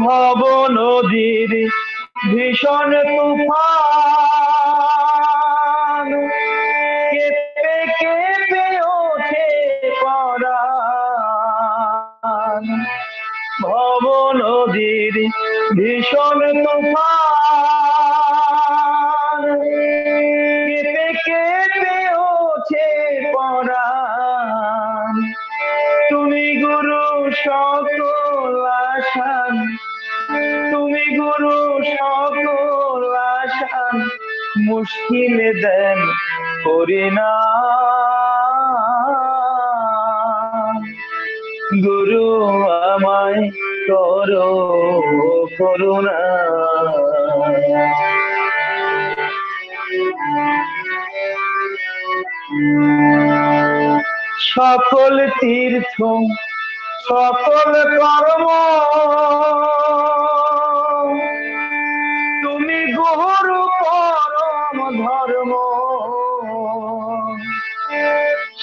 ভব নদীর ভীষণ তুফান, কেঁপে কেঁপে ওঠে পরাণ, ভব নদীর ভীষণ তুফান, কেঁপে কেঁপে ওঠে পরাণ, তুমি গুরু সকল আশান, তুমি গুরু সকল আশা মুশকিলে দেন করিনা। গুরু আমায় করো করুণা। সকল তীর্থ সকল কর্ম তুমি গুরু পরম ধর্ম।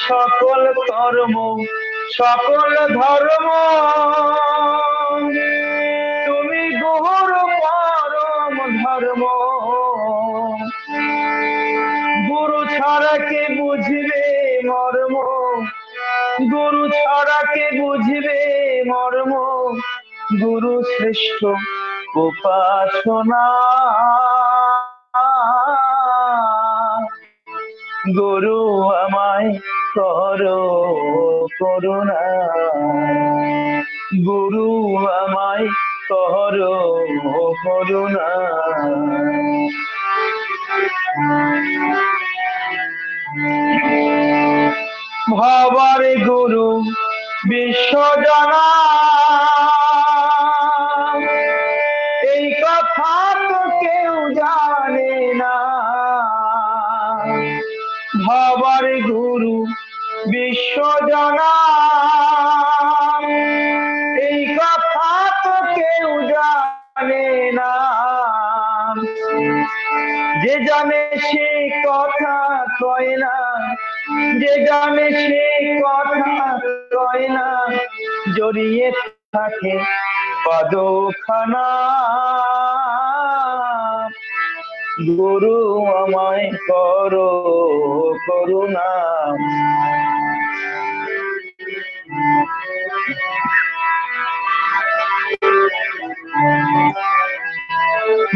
সকল কর্ম সকল ধর্ম তুমি গুরু পরম ধর্ম। গুরু ছাড়া কে বুঝবে মর্ম, গুরু ছাড়া কে বুঝবে মর্ম। গুরু শ্রেষ্ঠ উপাসনা। গুরু আমায় করো করুণা। গুরু আমায় করো করুণা। ভবারে গুরু বিশ্বজনা, এই কথা তো কেউ জানে না। ভবারে গুরু বিশ্বজনা, এই কথা তো কেউ জানে না। যে জানে সে কথা কয় না, যে জানে সে কথা কয় না। জড়িয়ে থাকে পদখানা। গুরু আমায় করো করুণা।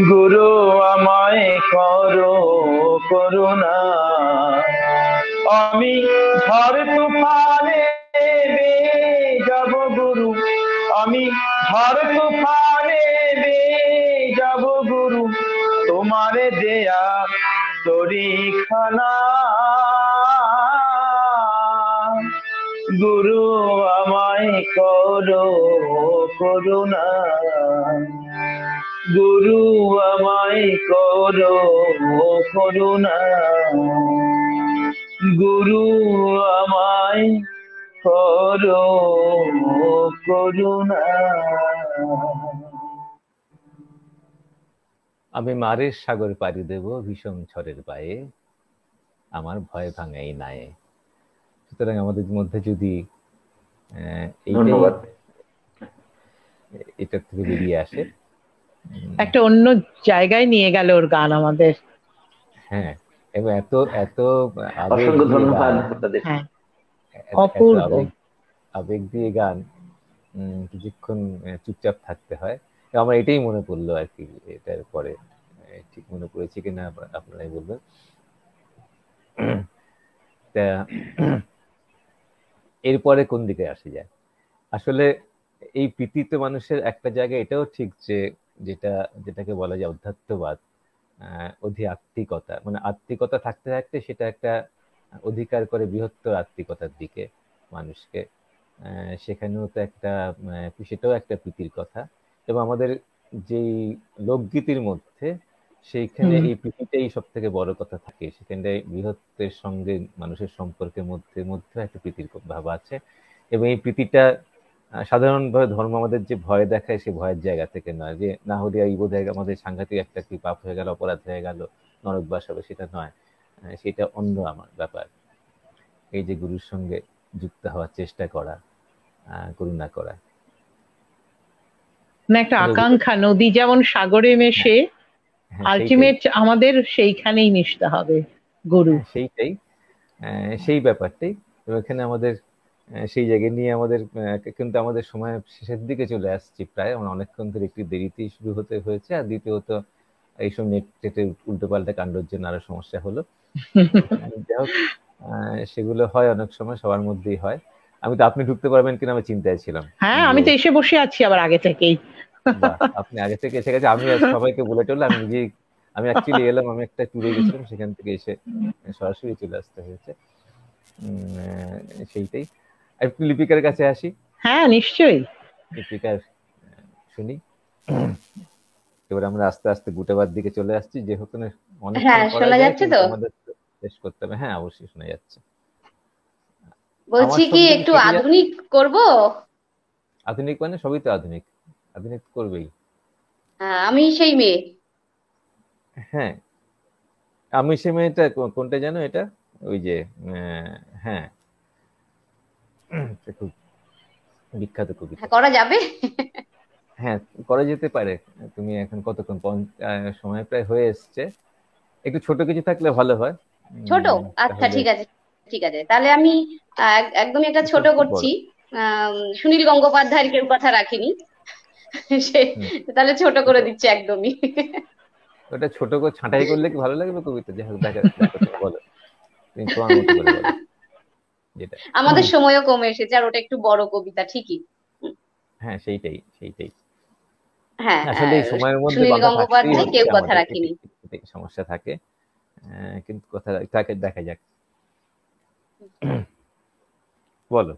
গুরু আমায় করো করুণা। আমি ঝড় তুফানে বেয়ে যাব গুরু, আমি ঝড় তুফানে বেয়ে যাব গুরু। তোমারে দেয়া তরিখানা। গুরু আমায় করো করুণা। গুরু আমায় করো করুণা। গুরু আমায় করো করুণা। আমি মারের সাগর পাড়ি দেব ভীষণ ঝড়ের পায়ে, আমার ভয় ভাঙাই নাই। সুতরাং আমাদের মধ্যে যদি এটা থেকে বেরিয়ে আসে, একটা অন্য জায়গায় নিয়ে গেল ওর গান আমাদের। হ্যাঁ, এবং এত এত অসংখ্য ধন্যবাদ। অপূর্ব আবেগ দিয়ে গান, কিছুক্ষণ চুপচাপ থাকতে হয়। আমার এটাই মনে পড়লো আর কি, এটার পরে ঠিক মনে পড়েছে কিনা আপনারাই বলবেন। তা এরপরে কোন দিকে আসে যায়? আসলে এই প্রীতি তো মানুষের একটা জায়গায় এটাও ঠিক যে যেটাকে বলা যায় অধ্যাত্মবাদ, আত্মিকতা, মানে আত্মিকতা থাকতে থাকতে সেটা একটা অধিকার করে বৃহত্তর আত্মিকতার দিকে মানুষকে। সেখানেও তো একটা সেটাও একটা প্রীতির কথা। এবং আমাদের যেই লোকগীতির মধ্যে সেইখানে এই প্রীতিটাই সব থেকে বড় কথা থাকে। সেখানটায় বৃহত্তের সঙ্গে মানুষের সম্পর্কের মধ্যে একটা প্রীতির ভাব আছে। এবং এই প্রীতিটা সাধারণভাবে ধর্ম আমাদের যে ভয় দেখায়, সে ভয়ের জায়গা থেকে নয়, যে না হলে এই বোধ হয় আমাদের সাংঘাতিক একটা কি পাপ হয়ে গেল, অপরাধ হয়ে গেল, নরকবাস হবে, সেটা নয়। সেটা অন্য আমার ব্যাপার। এই যে গুরুর সঙ্গে যুক্ত হওয়ার চেষ্টা করা, করুণা করা, একটা আকাঙ্ক্ষা। নদী যেমন সাগরে মেশে, আলটিমেট আমাদের সেইখানেই মিশতে হবে গুরু। সেইটাই, সেই ব্যাপারটাই। এখানে আমাদের সেই জায়গায় নিয়ে আমাদের কিন্তু আমাদের সময় শেষের দিকে চলে আসছি প্রায়। আমরা অনেকক্ষণ ধরে একটু দেরিতেই শুরু হতে হয়েছে। আর দ্বিতীয়ত এইসব নেটে উল্টো পাল্টা কাণ্ডর জন্য আরো সমস্যা হলো। যাই হোক, সেগুলো হয় অনেক সময়, সবার মধ্যেই হয়। আমি তো আপনি ঢুকতে পারবেন কিনা আমি চিন্তায় ছিলাম। হ্যাঁ, আমি তো এসে বসে আছি আবার আগে থেকেই। বাহ, আপনি আগে থেকে এসে গেছে। আমি আজ সবাইকে বলে টলে আমি নিজেই, আমি অ্যাকচুয়ালি এলাম, আমি একটা ট্যুরে গেছিলাম, সেখান থেকে এসে সরাসরি চলে আসতে হয়েছে। সেইটাই। একটু লিপিকার কাছে আসি। হ্যাঁ, নিশ্চয়ই। লিপিকার শুনি। এবার আমরা আস্তে আস্তে গুটাবার দিকে চলে আসছি, যেহেতু অনেকক্ষণ করা শোনা যায়, যাচ্ছে কিন্তু তো? আমাদের শেষ করতে হবে। হ্যাঁ, অবশ্যই শোনা যাচ্ছে। বলছি আমার কি শব্দ একটু কেটে যাচ্ছে? আধুনিক করব? আধুনিক মানে সবই তো আধুনিক, আধুনিক করবেই। আমি সেই মেয়ে। হ্যাঁ, আমি সে মেয়েটা কোনটা জানো? এটা ওই যে হ্যাঁ, খুব বিখ্যাত কবিতা। করা যাবে? হ্যাঁ, করা যেতে পারে। তুমি এখন কতক্ষণ সময় প্রায় হয়ে এসছে, একটু ছোট কিছু থাকলে ভালো হয়। ছোট? আচ্ছা, তাহলে ঠিক আছে, ঠিক আছে, তাহলে আমি একদমই একটা ছোট খুব করছি। বড়। সুনীল গঙ্গোপাধ্যায়ের কেউ কথা রাখিনি। সে তাহলে ছোট করে দিচ্ছি একদমই। ওটা ছোট করে ছাঁটাই করলে কি ভালো লাগবে কবিতা? যাই হোক, দেখো তুমি বলো, তুমি তোমার মতো করে বলো যেটা। আমাদের সময়ও কমে এসেছে, আর ওটা একটু বড় কবিতা ঠিকই। হ্যাঁ, সেইটাই সেইটাই। হ্যাঁ, আসলে এই সময়ের মধ্যে সুনীল বাঁধা থাকতেই গঙ্গোপাধ্যায় কেউ হচ্ছে কথা আমাদের, রাখিনি। একটু সমস্যা থাকে, কিন্তু কথা তাকে দেখা যাক। বলো।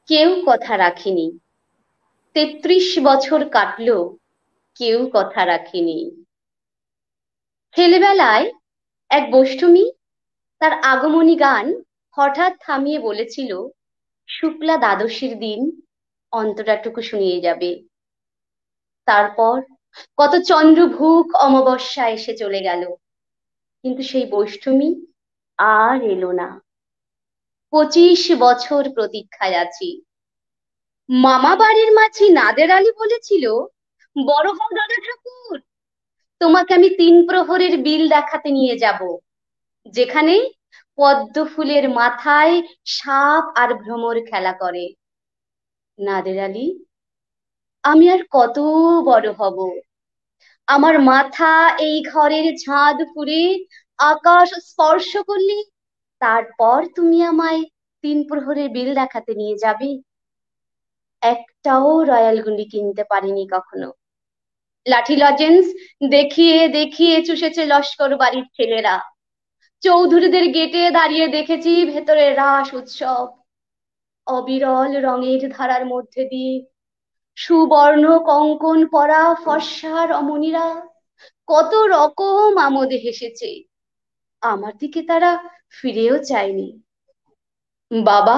কেউ কথা রাখিনি, 33 বছর কাটলো, কেউ কথা রাখিনি। ছেলেবেলায় এক বৈষ্ণবী তার আগমনী গান হঠাৎ থামিয়ে বলেছিল, শুক্লা দ্বাদশীর দিন অন্তরাটুকু শুনিয়ে যাবে। তারপর কত চন্দ্রভুক অমাবস্যা এসে চলে গেল, কিন্তু সেই বৈষ্ণবী আর এলো না। 25 বছর প্রতীক্ষায় আছি। মামা বাড়ির মাঝি নাদের আলী বলেছিল, বড় হও দাদা ঠাকুর, তোমাকে আমি 3 প্রহরের বিল দেখাতে নিয়ে যাব, যেখানে পদ্ম ফুলের মাথায় সাপ আর ভ্রমর খেলা করে। নাদের আলী, আমি আর কত বড় হব? আমার মাথা এই ঘরের ছাদ ফুঁড়ে আকাশ স্পর্শ করলে তারপর তুমি আমায় 3 প্রহরের বিল দেখাতে নিয়ে যাবে? একটাও রয়্যাল গুলি কিনতে পারিনি কখনো। লাঠি লজেন্স দেখিয়ে দেখিয়ে চুষেছে লস্কর বাড়ির ছেলেরা। চৌধুরীদের গেটে দাঁড়িয়ে দেখেছি ভেতরে রাস উৎসব। অবিরল রঙের ধারার মধ্যে দিয়ে সুবর্ণ কঙ্কন পরা ফর্সা রমণীরা কত রকম আমোদে হেসেছে। আমার দিকে তারা ফিরেও চায়নি। বাবা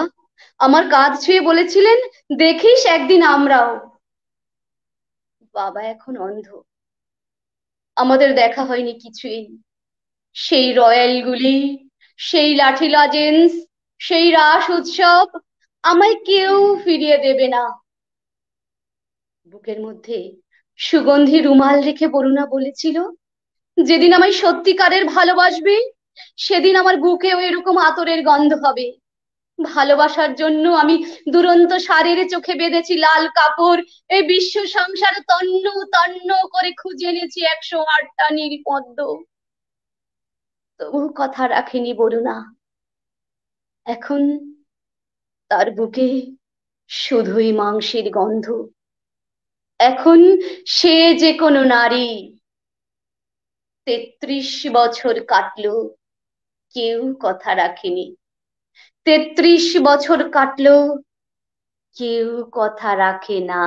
আমার কাঁধ ছুঁয়ে বলেছিলেন, দেখিস একদিন আমরাও। বাবা এখন অন্ধ, আমাদের দেখা হয়নি কিছুই। সেই রয়্যালগুলি, সেই লাঠি লজেন্স, সেই রাস উৎসব আমায় কেউ ফিরিয়ে দেবে না। বুকের মধ্যে সুগন্ধি রুমাল রেখে বরুণা বলেছিল, যেদিন আমায় সত্যিকারের ভালোবাসবে সেদিন আমার বুকেও এরকম আতরের গন্ধ হবে। ভালোবাসার জন্য আমি দুরন্ত সারের চোখে বেঁধেছি লাল কাপড়। এই বিশ্ব সংসার তন্ন তন্ন করে খুঁজে এনেছি 108টা নীল পদ্ম, তবু কথা রাখেনি বরুণা। এখন তার বুকে শুধুই মাংসের গন্ধ। এখন সে যে কোনো নারী। 33 বছর কাটলো, কেউ কথা রাখেনি। 33 বছর কাটলো, কেউ কথা রাখে না।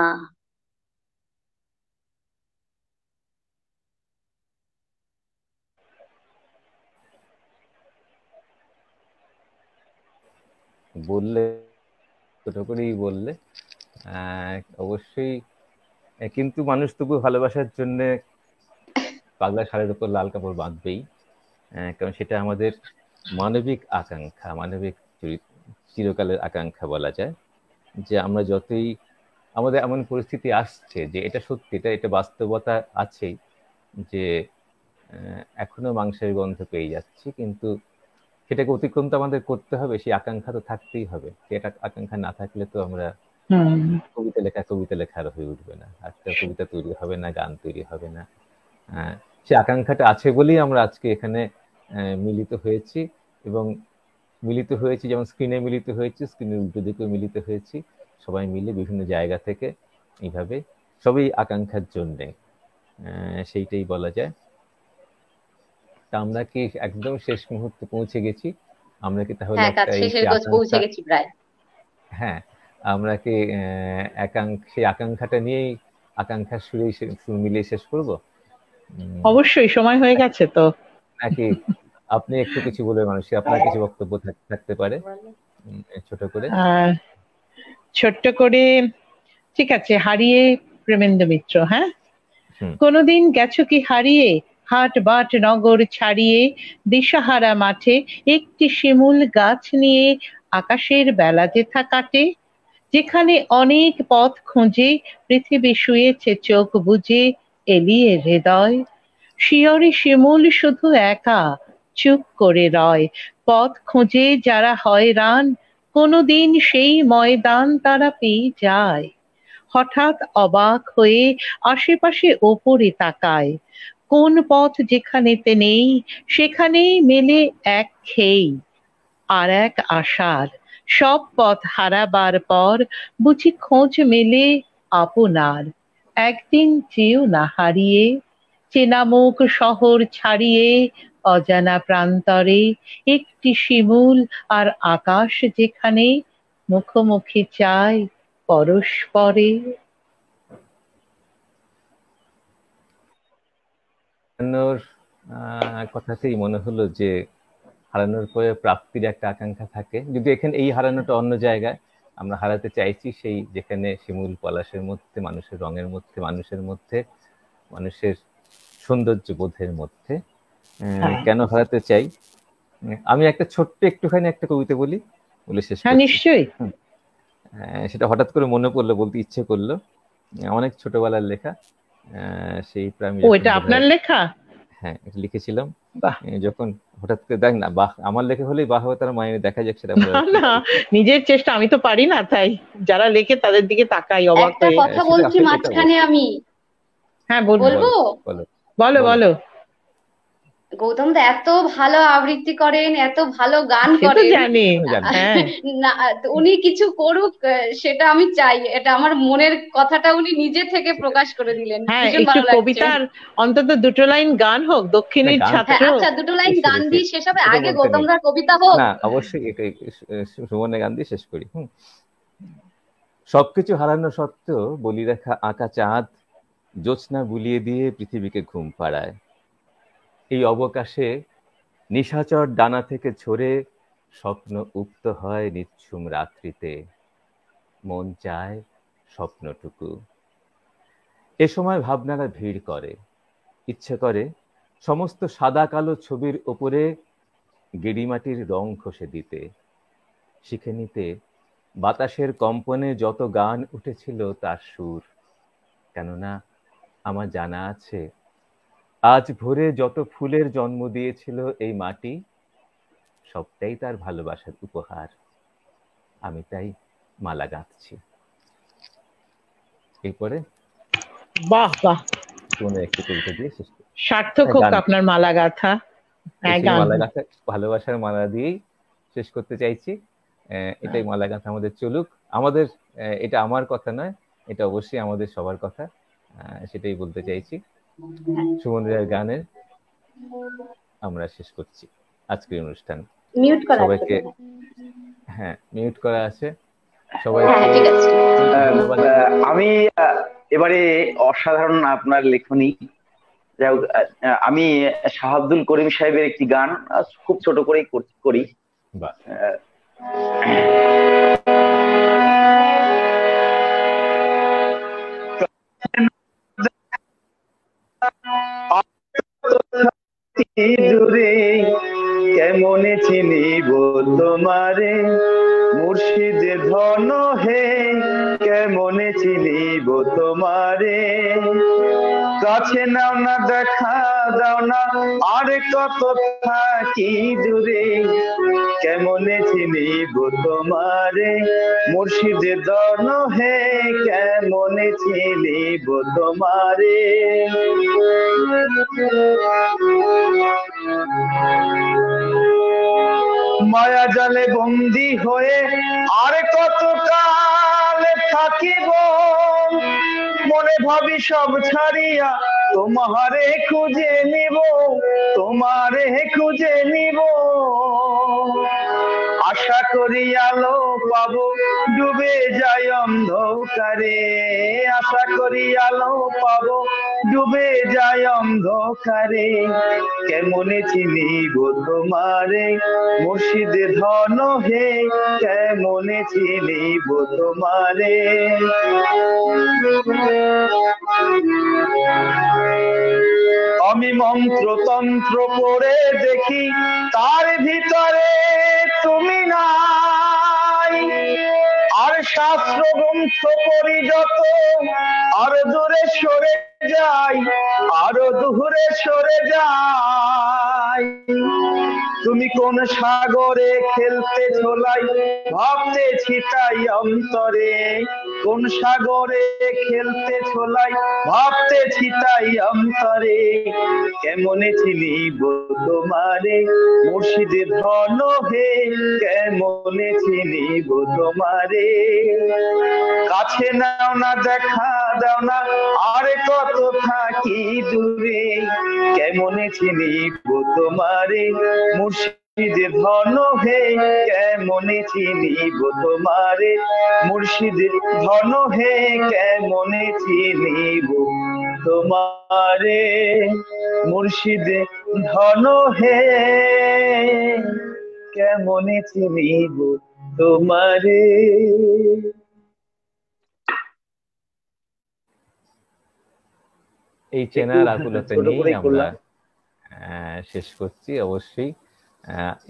বললে, ছোট করেই বললে, অবশ্যই। কিন্তু মানুষ তবু ভালোবাসার জন্য পাগলা ষাঁড়ের উপর লাল কাপড় বাঁধবেই, কারণ সেটা আমাদের মানবিক আকাঙ্ক্ষা, মানবিক চিরকালের আকাঙ্ক্ষা বলা যায়। যে আমরা যতই, আমাদের এমন পরিস্থিতি আসছে যে এটা সত্যি, এটা বাস্তবতা আছেই, যে এখনো মাংসের গন্ধ পেয়ে যাচ্ছি, কিন্তু সেটাকে অতিক্রম তো আমাদের করতে হবে, সেই আকাঙ্ক্ষা তো থাকতেই হবে। সেটা আকাঙ্ক্ষা না থাকলে তো আমরা কবিতা লেখার হয়ে উঠবে না, একটা কবিতা তৈরি হবে না, গান তৈরি হবে না। সে আকাঙ্ক্ষাটা আছে বলেই আমরা আজকে এখানে মিলিত হয়েছি, এবং মিলিত হয়েছি যেমন স্ক্রিনে মিলিত হয়েছি, স্ক্রিনের উল্টো দিকেও মিলিত হয়েছি, সবাই মিলে বিভিন্ন জায়গা থেকে এইভাবে সবই আকাঙ্ক্ষার জন্যে, সেইটাই বলা যায়। তা আমরা কি একদম শেষ মুহূর্তে পৌঁছে গেছি? আমরা কি তাহলে একটা পৌঁছে গেছি প্রায়। হ্যাঁ, আমরা কি সেই আকাঙ্ক্ষাটা নিয়েই আকাঙ্ক্ষার সুরেই সুর মিলিয়ে শেষ করব? অবশ্যই, সময় হয়ে গেছে তো। নাকি আপনি একটু কিছু বলে মানুষকে, আপনার কিছু বক্তব্য থাকতে পারে ছোট করে? ছোট্ট করে, ঠিক আছে। হারিয়ে প্রেমেন্দ্র মিত্র। হ্যাঁ, কোনদিন গেছো কি হারিয়ে, হাট বাট নগর ছাড়িয়ে, দিশাহারা মাঠে একটি শিমুল গাছ নিয়ে আকাশের বেলা যেথা কাটে, যেখানে অনেক পথ খুঁজে পৃথিবী শুয়েছে চোখ বুজে, এলিয়ে হৃদয় শিয়রে শিমুল শুধু একা চুপ করে রয়, পথ খুঁজে যারা হয়রান কোনদিন সেই ময়দান তারা পেয়ে যায়, হঠাৎ অবাক হয়ে আশেপাশে ওপরে তাকায়, কোন পথ যেখানেতে নেই সেখানেই মেলে এক খেই আর এক আশার, সব পথ হারাবার পর বুঝি খোঁজ মেলে আপনার, একদিন চেয়েও না হারিয়ে, চেনা মুখ শহর ছাড়িয়ে, অজানা প্রান্তরে একটি শিমুল আর আকাশ যেখানে মুখোমুখি চায় পরস্পরে। হারানোর কথাতেই মনে হলো যে হারানোর পরে প্রাপ্তির একটা আকাঙ্ক্ষা থাকে, যদি এখানে এই হারানোটা অন্য জায়গায়, আমরা হারাতে চাইছি সেই যেখানে শিমুল পলাশের মধ্যে, মানুষের রঙের মধ্যে, মানুষের মধ্যে, মানুষের সৌন্দর্য বোধের মধ্যে। কেন হারাতে চাই? আমি একটা ছোট্ট একটুখানি একটা কবিতা বলি, বলে শেষ করছি। নিশ্চয়ই। সেটা হঠাৎ করে মনে পড়লো, বলতে ইচ্ছে করলো। অনেক ছোটবেলার লেখা, সেই এটা আপনার লেখা? হ্যাঁ, লিখেছিলাম যখন হঠাৎ করে দেখ না, বাহ, আমার লেখা হলেই বাহ হবে, তার মানে দেখা যাক সেটা না, নিজের চেষ্টা, আমি তো পারি না, তাই যারা লেখে তাদের দিকে তাকাই অবাক হয়ে। একটা কথা বলছি মাঝখানে আমি। হ্যাঁ, বলবো। বলো বলো। গৌতম দা এত ভালো আবৃত্তি করেন, এত ভালো গান করেন, জানি। উনি কিছু করুক সেটা আমি চাই, এটা আমার মনের কথাটা উনি নিজে থেকে প্রকাশ করে দিলেন। কবিতার অন্তত দুটো লাইন গান হোক, দক্ষিণীর ছাত্র। আচ্ছা, দুটো লাইন গান দিয়ে শেষ হবে, আগে গৌতম দার কবিতা হোক। না, অবশ্যই সুমনের গান দিয়ে শেষ করি। সবকিছু হারানো সত্ত্বেও বলি রেখা আঁকা চাঁদ জ্যোৎস্না বুলিয়ে দিয়ে পৃথিবীকে ঘুম পাড়ায়, এই অবকাশে নিশাচর ডানা থেকে ঝরে স্বপ্ন উক্ত হয় নিচ্ছুম রাত্রিতে, মন চায় স্বপ্নটুকু। এ সময় ভাবনারা ভিড় করে, ইচ্ছে করে সমস্ত সাদা কালো ছবির ওপরে গেড়িমাটির রং ঘষে দিতে, শিখে নিতে বাতাসের কম্পনে যত গান উঠেছিল তার সুর। কেননা আমার জানা আছে আজ ভোরে যত ফুলের জন্ম দিয়েছিল এই মাটি, সবটাই তার ভালোবাসার উপহার। আমি তাই মালা গাঁথছি। এরপরে বাহ বাহ, একটু কবিতা দিয়ে শেষ করি। সার্থক হোক আপনার মালা গাঁথা। মালা গাঁথা ভালোবাসার মালা দিয়েই শেষ করতে চাইছি। এটাই মালা গাঁথা আমাদের চলুক। আমাদের এটা আমার কথা নয়, এটা অবশ্যই আমাদের সবার কথা, সেটাই বলতে চাইছি। সুমন রায়ের গানের আমরা শেষ করছি আজকের অনুষ্ঠান। সবাইকে, হ্যাঁ, মিউট করা আছে সবাই। আমি এবারে অসাধারণ আপনার লেখনী। আমি শাহ আব্দুল করিম সাহেবের একটি গান খুব ছোট করেই করি। দূরে কেমনে চিনিব তোমারে, মুর্শিদ ধন হে কেমনে চিনিব তোমারে, কাছে নাও না দেখা দাও না আর কত থাকি দূরে, কেমনে চিনিব তোমারে, মুর্শিদ ধন হে কেমনে চিনিব তোমারে। মায়া জালে বন্দী হয়ে আর কত কাল থাকিব, মনে ভাবি সব ছাড়িয়া তোমারে খুঁজে নিব, তোমারে খুঁজে নিব। আশা করি আলো পাবো, ডুবে যায় অন্ধকারে। আশা করি আলো পাবো, ডুবে যায় অন্ধকারে। কেমনে চিনিব তোমারে মুর্শিদ ধন হে, কেমনে চিনিব তোমারে। আমি মন্ত্র তন্ত্র পড়ে দেখি তার ভিতরে তুমি নাই। আর শাস্ত্র গ্রন্থ পড়ি যত আরো দূরে সরে যাই, আরো দূরে সরে যাই। তুমি কোন সাগরে খেলতে ছোলাই, ভাবতেছি তাই অন্তরে। কোন সাগরে খেলতে ছোলাই, ভাবতেছি তাই অন্তরে। কেমনে চিনিব তোমারে মুর্শিদ ধন হে, কেমনে চিনিব তোমারে। কাছে নাও না দেখা দাও না, আর কত থাকি দূরে। কেমনে চিনিব তোমারে মুর্শিদ ধন হে, কেমনে চিনিব তোমারে মুর্শিদ ধন হে, কেমনে চিনিব তোমারে মুর্শিদ ধন হে, কেমনে চিনিব তোমারে। এই চেনার আকুলতা নিয়ে আমরা শেষ করছি। অবশ্যই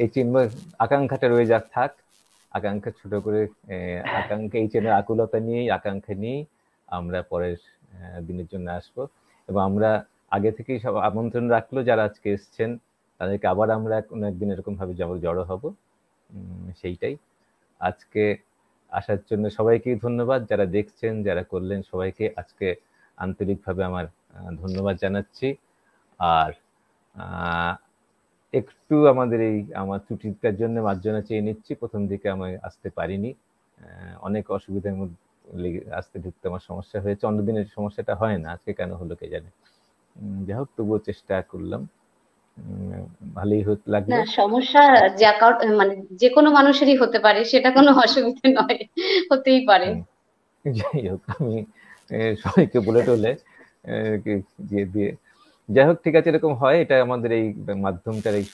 এই চিহ্ন আকাঙ্ক্ষাটা রয়ে যাক, থাক আকাঙ্ক্ষা ছোট করে, আকাঙ্ক্ষা এই চেনার আকুলতা নিয়েই, আকাঙ্ক্ষা নিয়েই আমরা পরের দিনের জন্য আসবো। এবং আমরা আগে থেকেই সব আমন্ত্রণ রাখলো, যারা আজকে এসছেন তাদেরকে আবার আমরা কোনো একদিন এরকম ভাবে জড়ো হব। সেইটাই আজকে আসার জন্য সবাইকে ধন্যবাদ, যারা দেখছেন, যারা করলেন, সবাইকে আজকে আন্তরিকভাবে আমার ধন্যবাদ জানাচ্ছি। আর একটু আমাদের আমার ত্রুটিটার জন্য মার্জনা চেয়ে নিচ্ছি। প্রথম দিকে আমি আসতে পারিনি, অনেক অসুবিধার মধ্যে আসতে ঢুকতে আমার সমস্যা হয়েছে। অন্যদিনের সমস্যাটা হয় না, আজকে কেন হলো কে জানে। যাই হোক, তবুও চেষ্টা করলাম, ভালোই লাগলো। সমস্যা মানে যে কোনো মানুষেরই হতে পারে, সেটা কোনো অসুবিধা নয়, হতেই পারে। যাই হোক, আমি সবাইকে বলে টলে দিয়ে, যাই হোক, ঠিক আছে, এরকম হয়। এটা আমাদের এই মাধ্যমটার এই